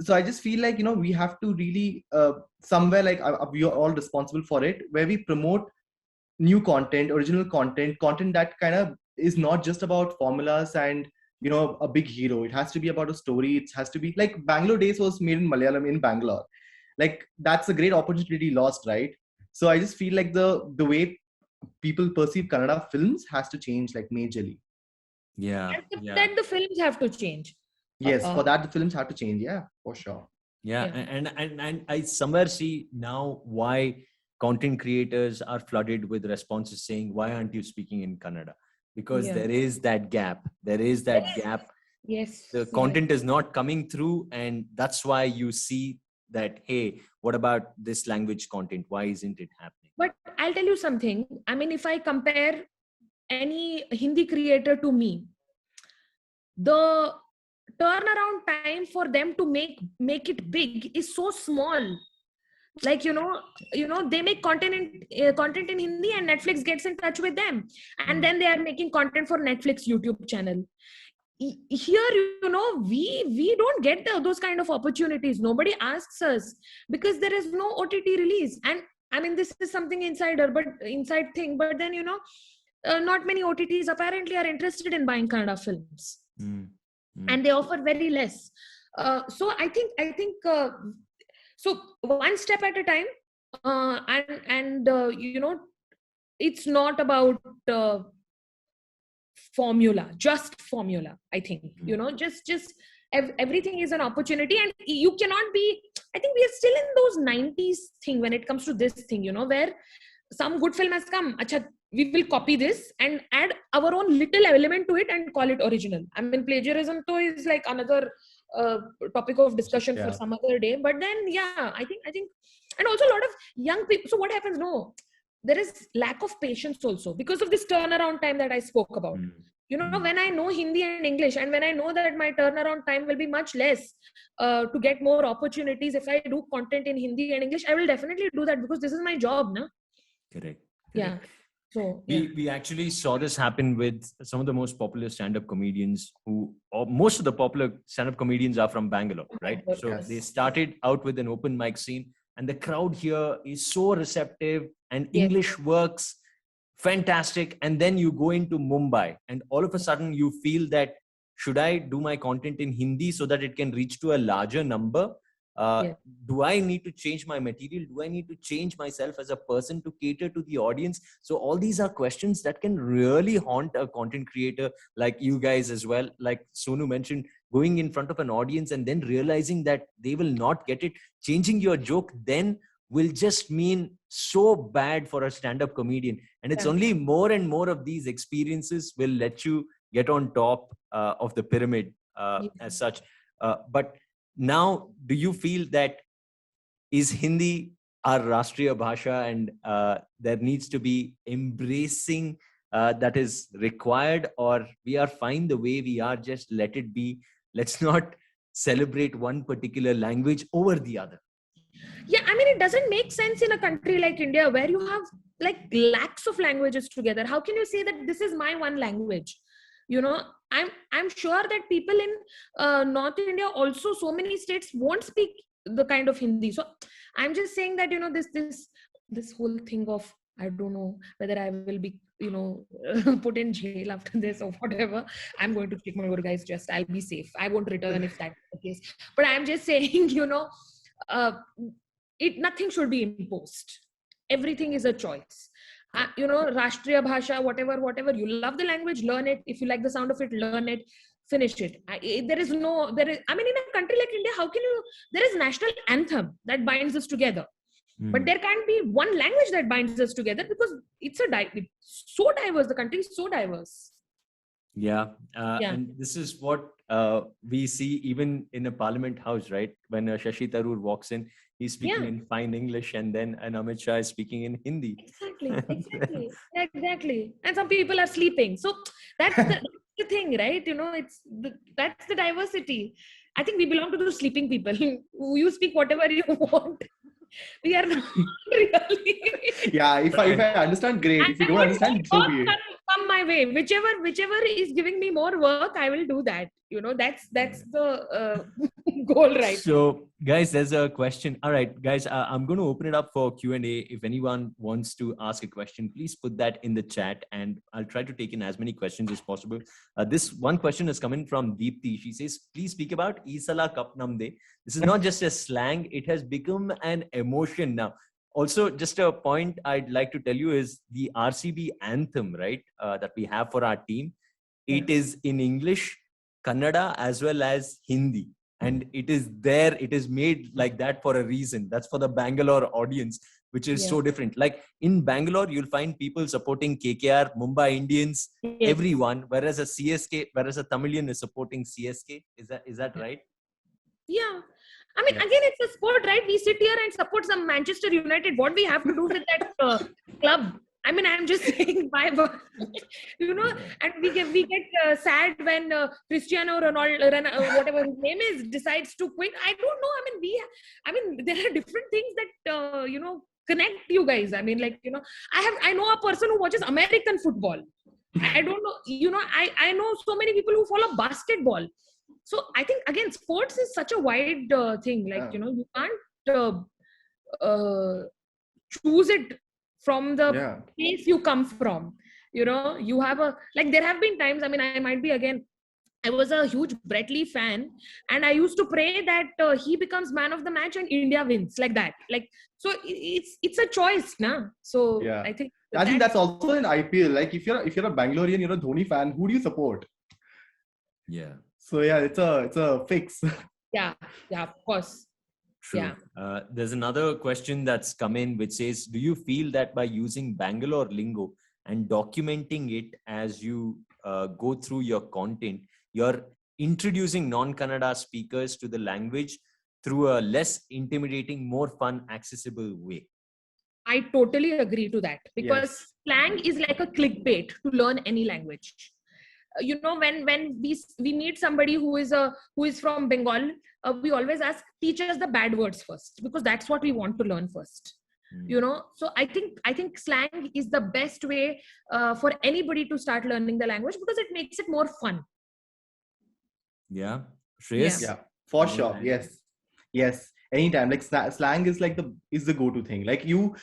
so I just feel like, you know, we have to really somewhere, like we are all responsible for it, where we promote new content, original content that kind of is not just about formulas and, you know, a big hero. It has to be about a story. It has to be like Bangalore Days was made in Malayalam in Bangalore. Like that's a great opportunity lost, right? So I just feel like the way people perceive Kannada films has to change, like majorly. Yeah. And Yeah. that the films have to change. Yes, for that the films have to change. Yeah, for sure. Yeah. Yeah. And I somewhere see now why content creators are flooded with responses saying, why aren't you speaking in Kannada? Because Yeah. there is that gap. There is that gap. Yes. The content is not coming through, and that's why you see that, hey, what about this language content? Why isn't it happening? But I'll tell you something. I mean, if I compare any Hindi creator to me, the turnaround time for them to make it big is so small. Like, you know, they make content in Hindi, and Netflix gets in touch with them, and then they are making content for Netflix YouTube channel. Here, you know, we don't get those kind of opportunities. Nobody asks us because there is no OTT release. And I mean, this is something inside thing, but then, you know, not many OTTs apparently are interested in buying Kannada films, and they offer very less. So I think so one step at a time, and you know, it's not about just formula. I think, you know, just everything is an opportunity, and you cannot be. I think we are still in those 90s thing when it comes to this thing, you know, where some good film has come. Acha, we will copy this and add our own little element to it and call it original. I mean, plagiarism though is like another topic of discussion for some other day. But then, yeah, I think, and also a lot of young people. So what happens? No, there is lack of patience also because of this turnaround time that I spoke about. You know, when I know Hindi and English, and when I know that my turnaround time will be much less to get more opportunities, if I do content in Hindi and English, I will definitely do that because this is my job, na? Correct. Yeah. So we actually saw this happen with some of the most popular stand-up comedians most of the popular stand-up comedians are from Bangalore, right? So they started out with an open mic scene, and the crowd here is so receptive, and English works fantastic. And then you go into Mumbai, and all of a sudden you feel that, should I do my content in Hindi so that it can reach to a larger number? Do I need to change my material? Do I need to change myself as a person to cater to the audience? So all these are questions that can really haunt a content creator like you guys as well. Like Sonu mentioned, going in front of an audience and then realizing that they will not get it. Changing your joke then will just mean so bad for a stand-up comedian. And it's only more and more of these experiences will let you get on top of the pyramid as such. But now, do you feel that is Hindi our Rashtriya Bhasha, and there needs to be embracing that is required, or we are fine the way we are, just let it be? Let's not celebrate one particular language over the other. Yeah, I mean, it doesn't make sense in a country like India where you have like lakhs of languages together. How can you say that this is my one language? You know, I'm sure that people in North India also, so many states won't speak the kind of Hindi. So I'm just saying that, you know, this whole thing of, I don't know whether I will be, you know, put in jail after this or whatever. I'm going to take my Guru guys, just I'll be safe. I won't return if that's the case. But I'm just saying, you know, nothing should be imposed. Everything is a choice. You know, Rashtriya Bhasha, whatever, you love the language, learn it. If you like the sound of it, learn it, finish it. I mean, in a country like India, how can you, there is national anthem that binds us together. But there can't be one language that binds us together because it's so diverse. The country is so diverse. And this is what we see even in a parliament house, right? When Shashi Tharoor walks in, he's speaking in fine English, and then an Amit Shah is speaking in Hindi. Exactly. And some people are sleeping. So that's the thing, right? That's the diversity. I think we belong to those sleeping people. You speak whatever you want. We are not really. Yeah, if I understand, great. If you don't What understand, so work be it. come my way. Whichever is giving me more work, I will do that. That's the goal, right? So, guys, there's a question. All right, guys, I'm going to open it up for Q&A. If anyone wants to ask a question, please put that in the chat, and I'll try to take in as many questions as possible. This one question is coming from Deepthi. She says, please speak about Isala Kapnamde. This is not just a slang, it has become an emotion now. Also, just a point I'd like to tell you is the RCB anthem, right, that we have for our team. It is in English, Kannada, as well as Hindi. And it is there, it is made like that for a reason. That's for the Bangalore audience, which is so different. Like in Bangalore, you'll find people supporting KKR, Mumbai Indians, everyone, whereas a Tamilian is supporting CSK. Is that right? Yeah. I mean, again, it's a sport, right? We sit here and support some Manchester United. What we have to do with that club? I mean, I'm just saying, and we get sad when Cristiano Ronaldo, whatever his name is, decides to quit. I don't know. I mean, there are different things that connect you guys. I mean, I know a person who watches American football. I don't know. I know so many people who follow basketball. So I think again, sports is such a wide thing. You can't choose it from the place you come from. You have there have been times. I mean, I was a huge Brett Lee fan, and I used to pray that he becomes man of the match and India wins, like that. So it's a choice, na. So I think that's also in IPL. Like if you're a Bangalorean, you're a Dhoni fan, who do you support? Yeah. So yeah, it's a fix. Yeah, of course. True. Yeah. There's another question that's come in which says, do you feel that by using Bangalore lingo and documenting it as you go through your content, you're introducing non-Kannada speakers to the language through a less intimidating, more fun, accessible way? I totally agree to that, because slang is like a clickbait to learn any language. When we meet somebody who is from Bengal, we always ask, teach us the bad words first, because that's what we want to learn first. So I think slang is the best way for anybody to start learning the language, because it makes it more fun. Yeah. Shreyas? Yeah, for sure. Yes. Anytime, like slang is like the go-to thing. Like even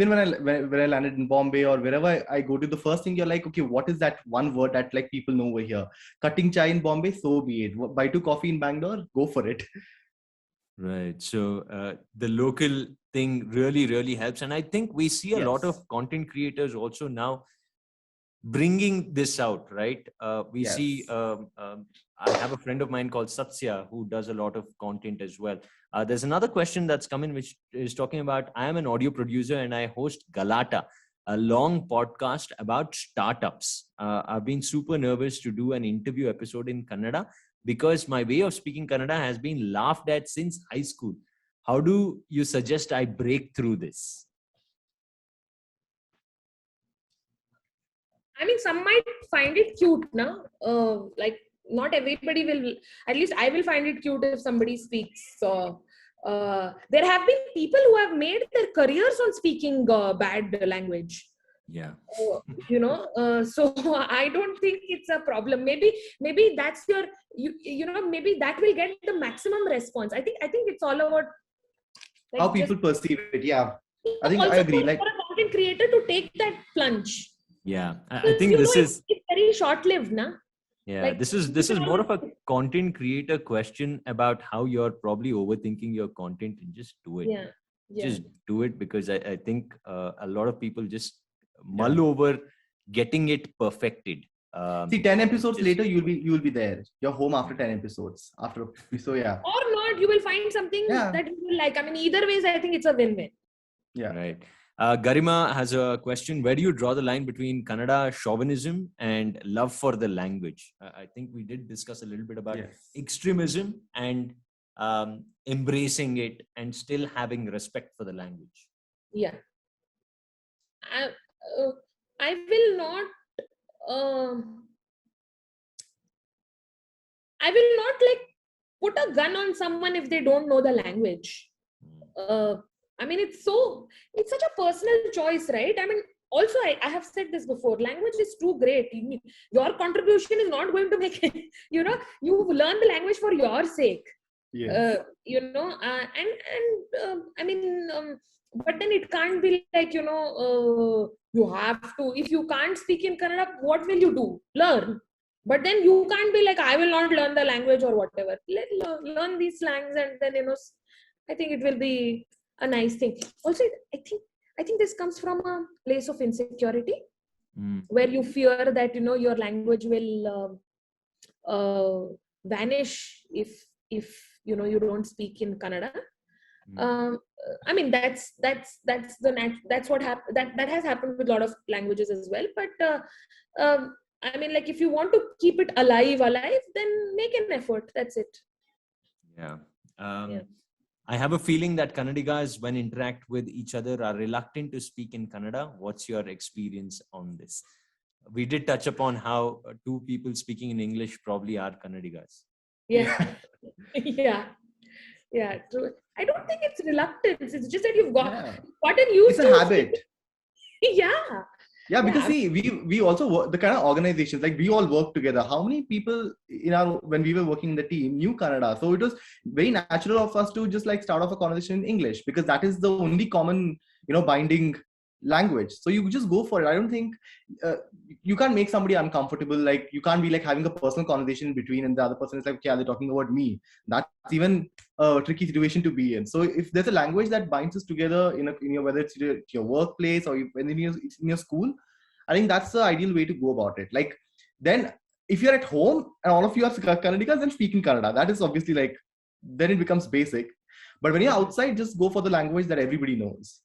when I landed in Bombay or wherever I go to, the first thing you're like, okay, what is that one word that like people know over here? Cutting chai in Bombay, so be it. Buy 2 coffee in Bangalore, go for it. Right. So the local thing really, really helps. And I think we see a lot of content creators also now bringing this out, right? We see, I have a friend of mine called Satya who does a lot of content as well. There's another question that's come in which is talking about, I am an audio producer and I host Galata, a long podcast about startups. I've been super nervous to do an interview episode in Kannada because my way of speaking Kannada has been laughed at since high school. How do you suggest I break through this? I mean, some might find it cute, na? Not everybody will. At least I will find it cute if somebody speaks. There have been people who have made their careers on speaking bad language. Yeah. So I don't think it's a problem. Maybe that's your, maybe that will get the maximum response. I think it's all about how people perceive it. Yeah, I think I agree. For a content creator to take that plunge. Yeah, I think this is it's very short-lived, na? Yeah, this is more of a content creator question about how you're probably overthinking your content, and just do it. Just do it, because I think a lot of people just mull over getting it perfected. See, 10 episodes later, you'll be there. You're home after 10 episodes. So yeah. Or not, you will find something that you will like. I mean, either ways, I think it's a win-win. Yeah. Right. Garima has a question. Where do you draw the line between Kannada chauvinism and love for the language? I think we did discuss a little bit about extremism and embracing it and still having respect for the language. Yeah. I will not I will not like put a gun on someone if they don't know the language. I mean, it's such a personal choice, right? I mean, also, I have said this before, language is too great. Your contribution is not going to make it, you learn the language for your sake. Yes. I mean, but then it can't be like, you have to, if you can't speak in Kannada, what will you do? Learn. But then you can't be like, I will not learn the language or whatever. Learn these slangs, and then, I think it will be a nice thing. Also, I think this comes from a place of insecurity, where you fear that, your language will vanish if you don't speak in Kannada. I mean, that's what happened. That has happened with a lot of languages as well. But I mean, like, if you want to keep it alive, then make an effort. That's it. Yeah. I have a feeling that Kannadigas, when interact with each other, are reluctant to speak in Kannada. What's your experience on this? We did touch upon how two people speaking in English probably are Kannadigas. Yeah. Yeah, true. I don't think it's reluctance. It's just that you've gotten used to it. It's a habit. Yeah, because see, we also work, the kind of organizations, like we all work together. How many people when we were working in the team knew Kannada? So it was very natural of us to just like start off a conversation in English, because that is the only common, binding language. So you just go for it. I don't think you can't make somebody uncomfortable. Like, you can't be like having a personal conversation in between and the other person is like, okay, are they talking about me? That's even a tricky situation to be in. So if there's a language that binds us together in your, whether it's your workplace or in your school, I think that's the ideal way to go about it. Like, then if you're at home and all of you are Kannadigas, then speak in Kannada. That is obviously like, then it becomes basic. But when you're outside, just go for the language that everybody knows.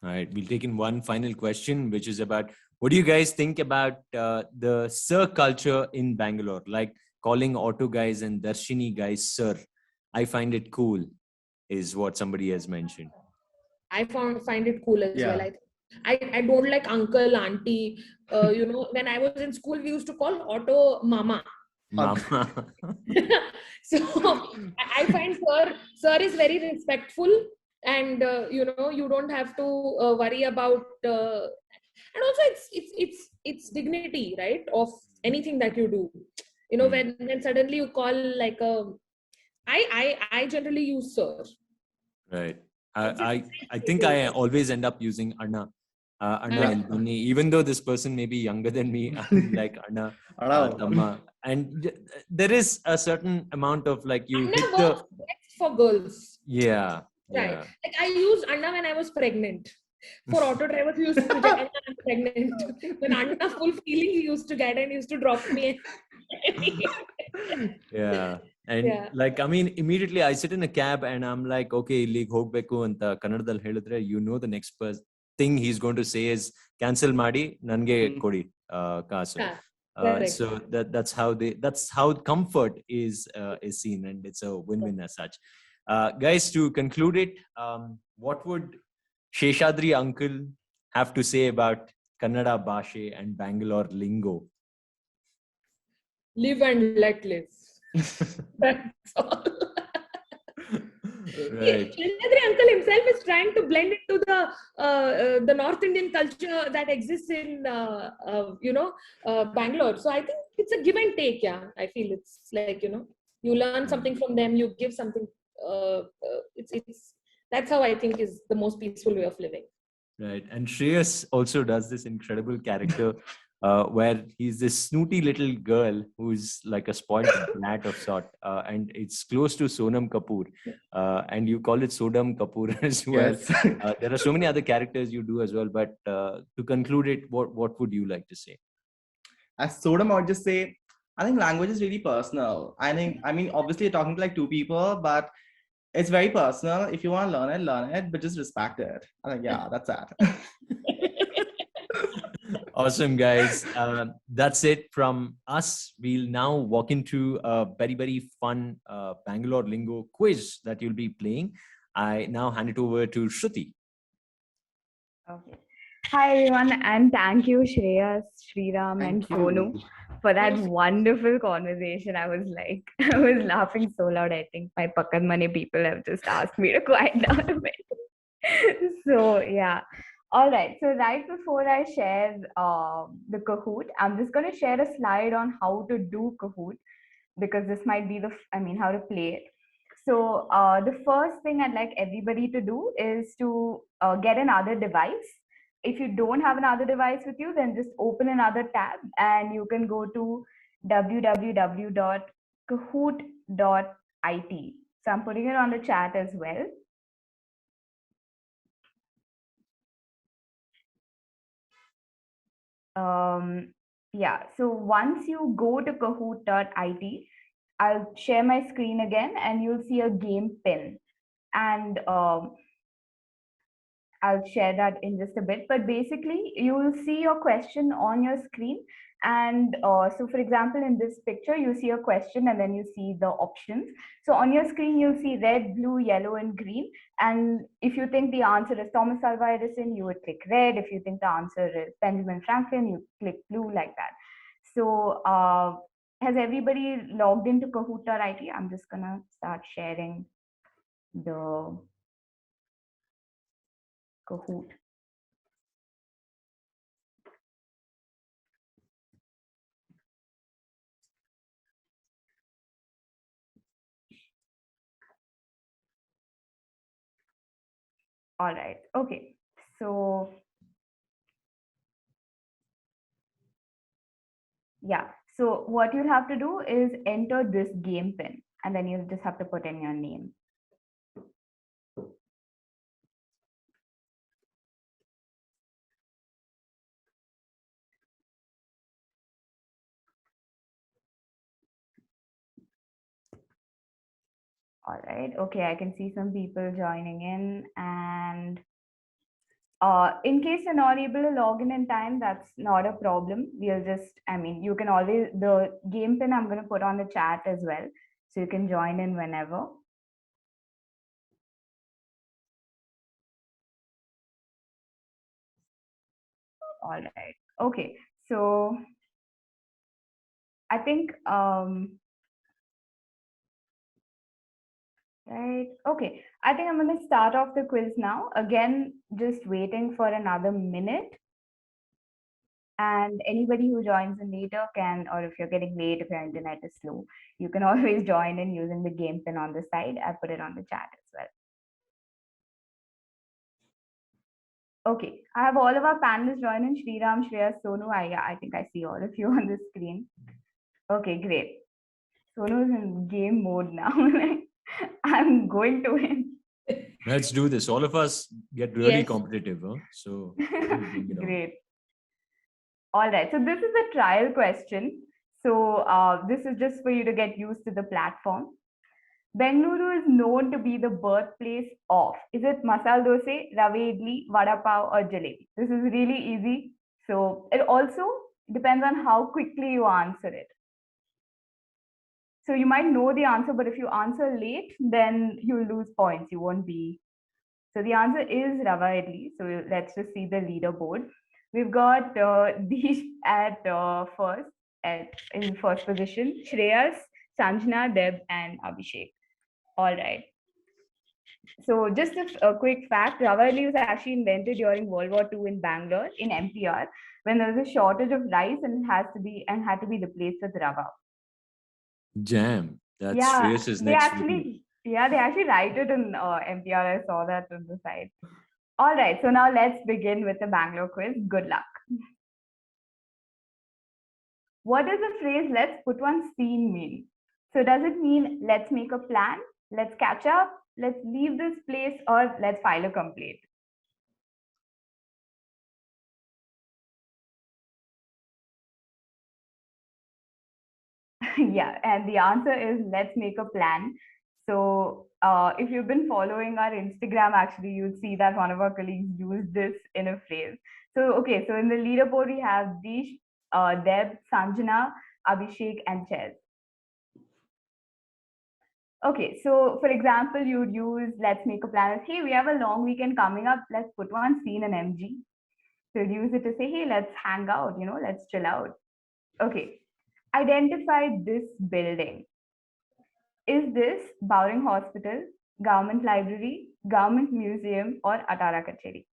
All right, we'll take in one final question, which is about, what do you guys think about the sir culture in Bangalore? Like calling auto guys and Darshini guys sir. I find it cool, is what somebody has mentioned. I find it cool as well. I don't like uncle, auntie. When I was in school, we used to call auto mama. So I find sir is very respectful. And you don't have to worry about and also it's dignity, right, of anything that you do. When suddenly you call like I generally use sir. Right. I think I always end up using Anna and Bunny, even though this person may be younger than me. I'm like Anna, Tamma. And there is a certain amount of like, you Anna hit the for girls. Yeah. Right. Like, I used Anna when I was pregnant. For auto drivers, we used to say, Anna, I'm pregnant. When Anna full feeling, he used to get and used to drop me. Yeah. And like, I mean, immediately I sit in a cab and I'm like, okay, league hogbeku anta Kannadadalli helidre, the next thing he's going to say is, cancel madi, nange kodi kaasu. So that's how comfort is seen, and it's a win-win as such. Guys, to conclude it, what would Sheshadri uncle have to say about Kannada Bhashe and Bangalore lingo? Live and let live. That's all. Right. Sheshadri uncle himself is trying to blend into the North Indian culture that exists in Bangalore. So I think it's a give and take. Yeah, I feel it's like, you learn something from them, you give something. That's how I think is the most peaceful way of living. Right. And Shreyas also does this incredible character where he's this snooty little girl who's like a spoiled brat of sort, and it's close to Sonam Kapoor, and you call it Sodam Kapoor as well. Yes. There are so many other characters you do as well, but to conclude it, what would you like to say? As Sodam, I would just say, I think language is really personal. I mean, obviously you're talking to like two people, but it's very personal. If you want to learn it, but just respect it. I think, that's that. Awesome, guys. That's it from us. We'll now walk into a very, very fun Bangalore lingo quiz that you'll be playing. I now hand it over to Shruti. Okay. Hi, everyone, and thank you, Shreyas, Sriram, and Sonu, for that wonderful conversation. I was like, I was laughing so loud. I think my Pakad Mane people have just asked me to quiet down a bit. So yeah. All right. So right before I share the Kahoot, I'm just going to share a slide on how to do Kahoot, because this might be how to play it. So the first thing I'd like everybody to do is to get another device. If you don't have another device with you, then just open another tab and you can go to www.kahoot.it. So I'm putting it on the chat as well. Yeah, so once you go to kahoot.it, I'll share my screen again and you'll see a game pin. And I'll share that in just a bit, but basically you will see your question on your screen. And so for example, in this picture, you see a question and then you see the options. So on your screen, you'll see red, blue, yellow, and green. And if you think the answer is Thomas Alva Edison, you would click red. If you think the answer is Benjamin Franklin, you click blue, like that. So has everybody logged into Kahoot.it? I'm just gonna start sharing the Kahoot. All right, okay. So yeah, so what you'll have to do is enter this game pin and then you'll just have to put in your name. All right, okay, I can see some people joining in, and in case you're not able to log in time, that's not a problem. We'll just, you can always, the game pin I'm going to put on the chat as well, so you can join in whenever. All right, okay, so I think, right, okay, I think I'm going to start off the quiz now. Again, just waiting for another minute. And anybody who joins in later can, or if you're getting late, if your internet is slow, you can always join in using the game pin on the side. I put it on the chat as well. Okay, I have all of our panelists join in. Shriram, Shreya, Sonu. I think I see all of you on the screen. Okay, great. Sonu is in game mode now. I'm going to win. Let's do this. All of us get really competitive. Huh? So great. All right, so this is a trial question. So this is just for you to get used to the platform. Bengaluru is known to be the birthplace of, is it masala dosa, rava idli, vada pav, or jalebi? This is really easy. So it also depends on how quickly you answer it. So you might know the answer, but if you answer late, then you'll lose points. You won't be. So the answer is rava idli. So let's just see the leaderboard. We've got Deesh at in first position, Shreyas, Sanjana, Deb, and Abhishek. All right. So just a quick fact, rava idli was actually invented during World War II in Bangalore, in MPR, when there was a shortage of rice and had to be replaced with rava. Jam. That's Shreyas' next video. Yeah, they actually write it in MPR. I saw that on the side. All right, so now let's begin with the Bangalore quiz. Good luck. What does the phrase "let's put one scene" mean? So does it mean let's make a plan, let's catch up, let's leave this place, or let's file a complaint? Yeah, and the answer is let's make a plan. So if you've been following our Instagram, actually, you'll see that one of our colleagues used this in a phrase. So, okay, so in the leaderboard, we have Deesh, Deb, Sanjana, Abhishek, and Ches. Okay, so for example, you'd use let's make a plan as, hey, we have a long weekend coming up. Let's put one scene in MG. So you'd use it to say, hey, let's hang out, let's chill out. Okay. Identify this building. Is this Bowring Hospital, Government Library, Government Museum, or Atara Kacheri?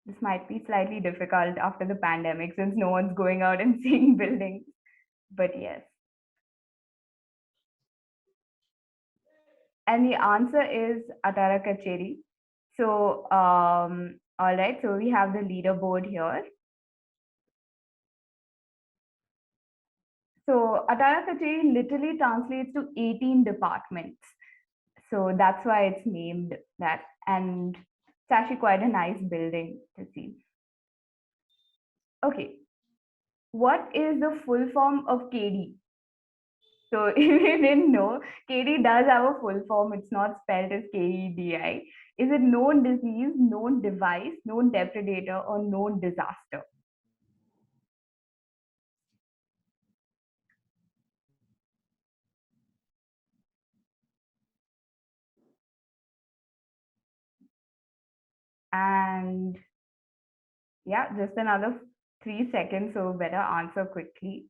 This might be slightly difficult after the pandemic since no one's going out and seeing buildings, but yes. And the answer is Atara Kacheri. So, all right, so we have the leaderboard here. So Atara Kacheri literally translates to 18 departments. So that's why it's named that. And it's actually quite a nice building to see. Okay. What is the full form of KD? So if you didn't know, KD does have a full form. It's not spelled as KEDI. Is it known disease, known device, known depredator, or known disaster? And yeah, just another 3 seconds, so better answer quickly.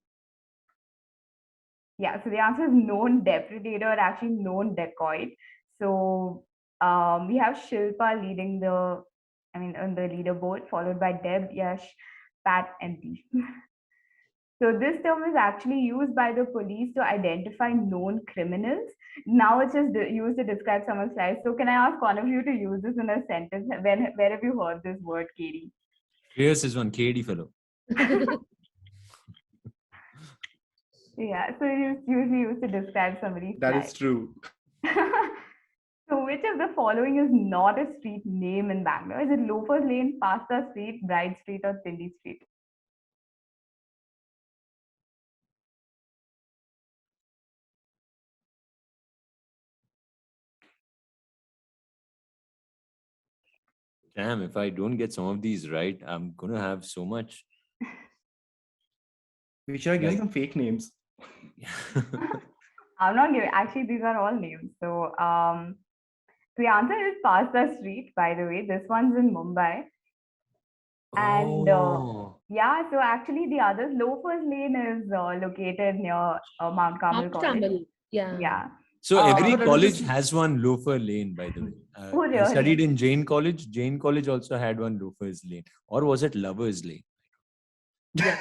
Yeah, so the answer is known depredator, actually known dacoit. So we have Shilpa leading on the leaderboard, followed by Deb, Yash, Pat, and Deep. So this term is actually used by the police to identify known criminals. Now it's just used to describe someone's life. So can I ask one of you to use this in a sentence? Where have you heard this word, Katie? Shreyas is one KD fellow. Yeah, so it's usually used to describe somebody's That life. is true. So which of the following is not a street name in Bangalore? Is it Loafers Lane, Pasta Street, Bride Street, or Cindy Street? Damn, if I don't get some of these right, I'm gonna have so much. We should have given some fake names. I'm not giving, actually, these are all names. So the answer is Pasta Street, by the way. This one's in Mumbai. And Oh. yeah, so actually the other Loafers Lane is located near Mount Carmel Mount College. Carmel. Yeah. Yeah. So Oh, every that was college just- has one loafer lane, by the way. Oh, I really? studied in Jain College. Jain College also had one loafers lane. Or was it lovers lane? Yeah.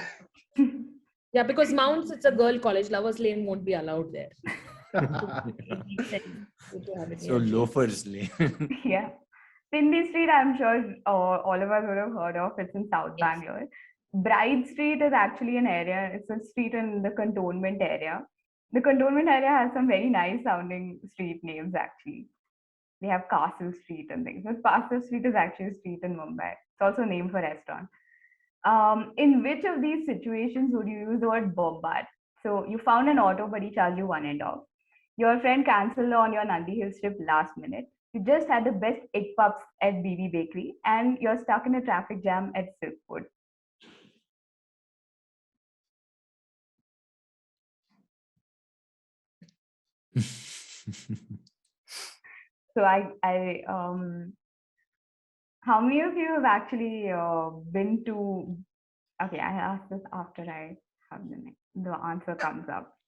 Yeah, because Mounts, it's a girl college. Lovers Lane won't be allowed there. It makes sense to have it So near Jain. loafers lane. Yeah. Cindy Street, I'm sure all of us would have heard of. It's in South Yes. Bangalore. Bride Street is actually an area, it's a street in the cantonment area. The cantonment area has some very nice sounding street names, actually. They have Castle Street and things. But Pasta Street is actually a street in Mumbai. It's also named for a restaurant. In which of these situations would you use the word bombard? So you found an auto, but he charged you one end off. Your friend canceled on your Nandi Hills trip last minute. You just had the best egg puffs at BB Bakery, and you're stuck in a traffic jam at Silkwood. So how many of you have actually been to? Okay, I asked this after I have the answer comes up.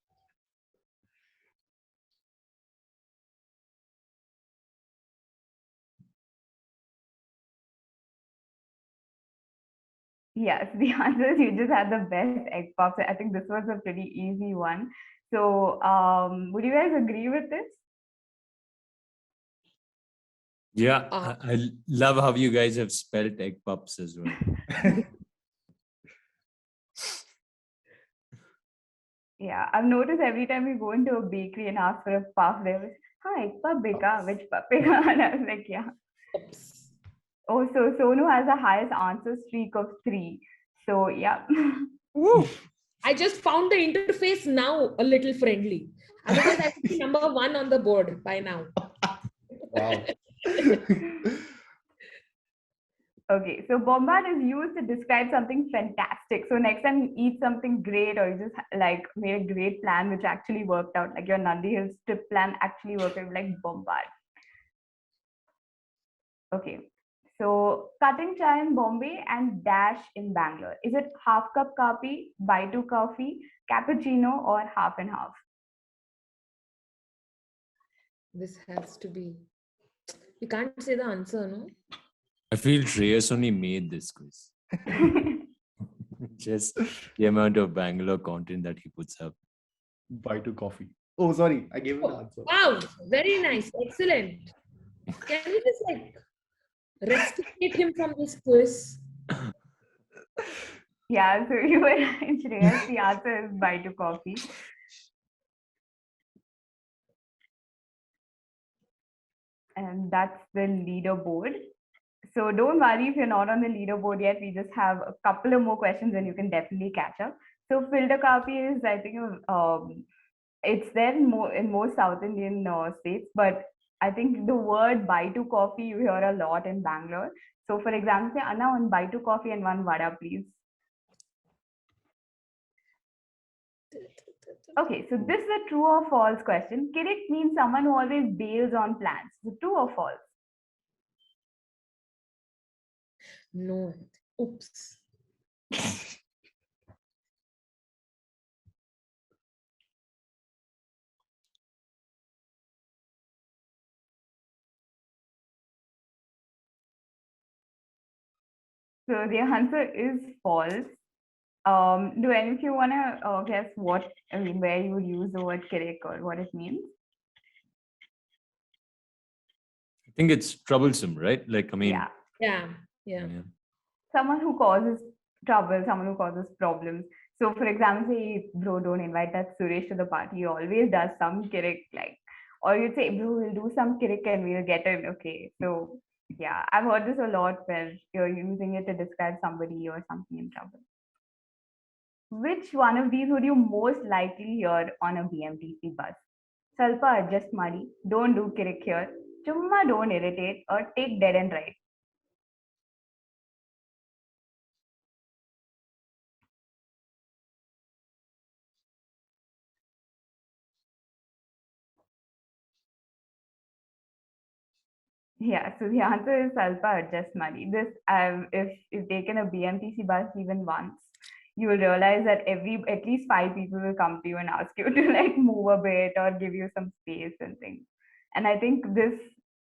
Yes, the answer is you just had the best egg puffs. I think this was a pretty easy one. So, would you guys agree with this? Yeah, I love how you guys have spelled egg pups as well. Yeah, I've noticed every time we go into a bakery and ask for a puff, there was, hi, puff beka, which puff beka? And I was like, yeah. Oops. Oh, so Sonu has the highest answer streak of 3. So, yeah. Woo. I just found the interface now a little friendly. Otherwise, I should be number 1 on the board by now. Wow. Okay, so bombard is used to describe something fantastic. So next time you eat something great, or you just like made a great plan which actually worked out, like your Nandi Hills trip plan actually worked out, like bombard. Okay, So cutting chai in Bombay and dash in Bangalore. Is it half cup coffee, by two coffee, cappuccino, or half and half? This has to be. You can't say the answer, no? I feel Shreyas only made this quiz. Just the amount of Bangalore content that he puts up. Buy two coffee. Oh, sorry, I gave an answer. Wow, very nice, excellent. Can we just like resticate him from this quiz? Yeah, so you were right, Shreyas. The answer is by two coffee. And that's the leaderboard. So don't worry if you're not on the leaderboard yet. We just have a couple of more questions and you can definitely catch up. So filter coffee is, I think, it's there in most South Indian states, but I think the word buy two coffee you hear a lot in Bangalore. So for example, say, Anna, one buy two coffee and one vada, please. Okay, so this is a true or false question. Kirik means someone who always bails on plans. So true or false? No. Oops. So the answer is false. Do any of you want to guess what, I mean, where you would use the word kirik or what it means? I think it's troublesome, right? Like, I mean, Yeah, Yeah. someone who causes trouble, someone who causes problems. So for example, say, bro, don't invite that Suresh to the party. He always does some kirik, like, or you'd say, bro, we'll do some kirik and we'll get in. Okay, so yeah, I've heard this a lot where you're using it to describe somebody or something in trouble. Which one of these would you most likely hear on a BMTC bus? Salpa, just muddy, don't do kirik here, chumma, don't irritate, or take dead and right. Yeah, so the answer is Salpa, just money. This, if you've taken a BMTC bus even once, you will realize that at least 5 people will come to you and ask you to like move a bit or give you some space and things. And I think this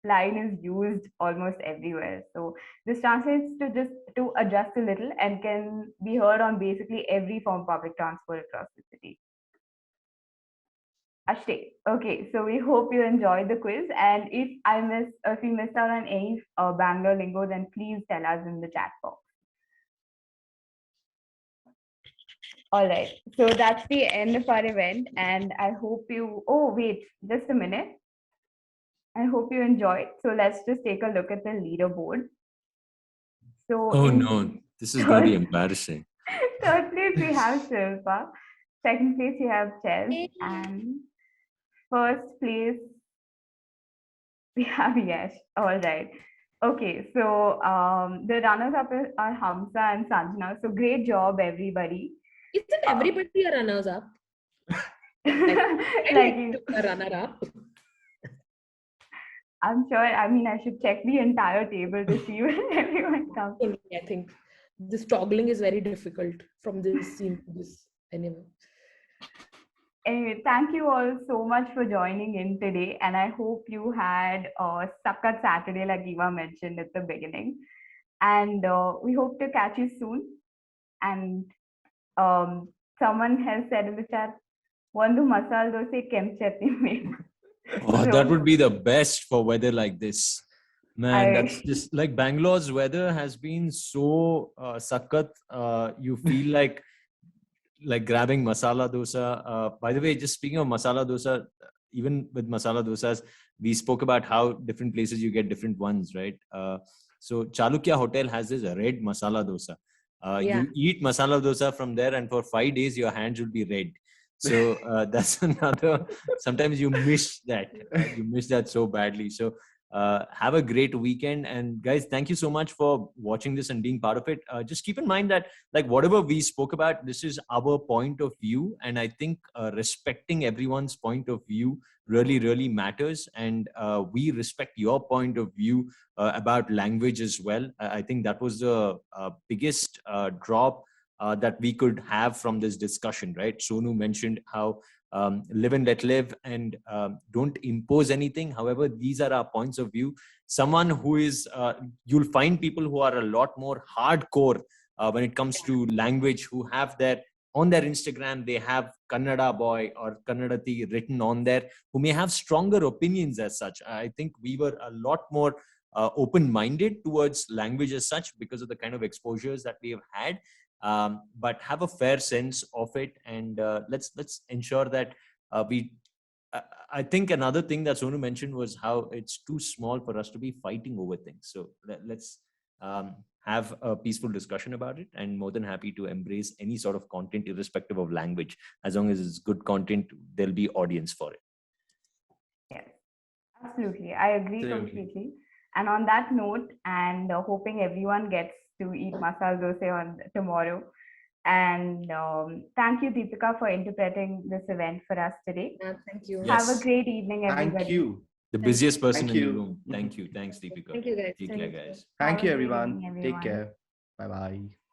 line is used almost everywhere. So this translates to just to adjust a little and can be heard on basically every form of public transport across the city. Ashtay. Okay, so we hope you enjoyed the quiz. And if you missed out on any Bangalore lingo, then please tell us in the chat box. All right, so that's the end of our event. And I hope you, oh, wait, just a minute. I hope you enjoyed. So let's just take a look at the leaderboard. So oh no, this is going to be embarrassing. Third place, we have Shilpa. Second place, we have Chess. And first place, we have Yash. All right. Okay, so the runners-up are Hamza and Sanjana. So great job, everybody. Isn't everybody a runners-up? Like a runner-up. I'm sure. I mean, I should check the entire table to see where everyone comes. I think this toggling is very difficult from this scene to this. Anyway, thank you all so much for joining in today. And I hope you had a Sakat Saturday, like Eva mentioned at the beginning. And we hope to catch you soon. And someone has said in the chat, Vandu masala dosa kem chutney made. Oh, that would be the best for weather like this. Man, that's just like Bangalore's weather has been so sakat. You feel like grabbing masala dosa. By the way, just speaking of masala dosa, even with masala dosas, we spoke about how different places you get different ones, right? So Chalukya Hotel has this red masala dosa. You eat masala dosa from there, and for 5 days your hands will be red. So that's another. Sometimes you miss that. You miss that so badly. So Have a great weekend. And guys, thank you so much for watching this and being part of it. Just keep in mind that like whatever we spoke about, this is our point of view. And I think respecting everyone's point of view really, really matters. And we respect your point of view about language as well. I think that was the biggest drop that we could have from this discussion, right? Sonu mentioned how live and let live, and don't impose anything. However, these are our points of view. Someone who is, you'll find people who are a lot more hardcore when it comes to language, who have their, on their Instagram, they have Kannada boy or Kannadati written on there, who may have stronger opinions as such. I think we were a lot more open-minded towards language as such because of the kind of exposures that we have had. But have a fair sense of it, and let's ensure that I think another thing that Sonu mentioned was how it's too small for us to be fighting over things. So let's have a peaceful discussion about it, and more than happy to embrace any sort of content irrespective of language. As long as it's good content, there'll be audience for it. Yes, absolutely. I agree completely. And on that note, and hoping everyone gets to eat masala dosa on tomorrow. And thank you, Deepika, for interpreting this event for us today. Thank you. Yes. Have a great evening, everybody. Thank you. The busiest person Thank in you. the room. Thank you. Thanks, Deepika. Thank you, guys. Take care, guys. Thank Have you, a great everyone. evening, Take everyone. care. Bye-bye.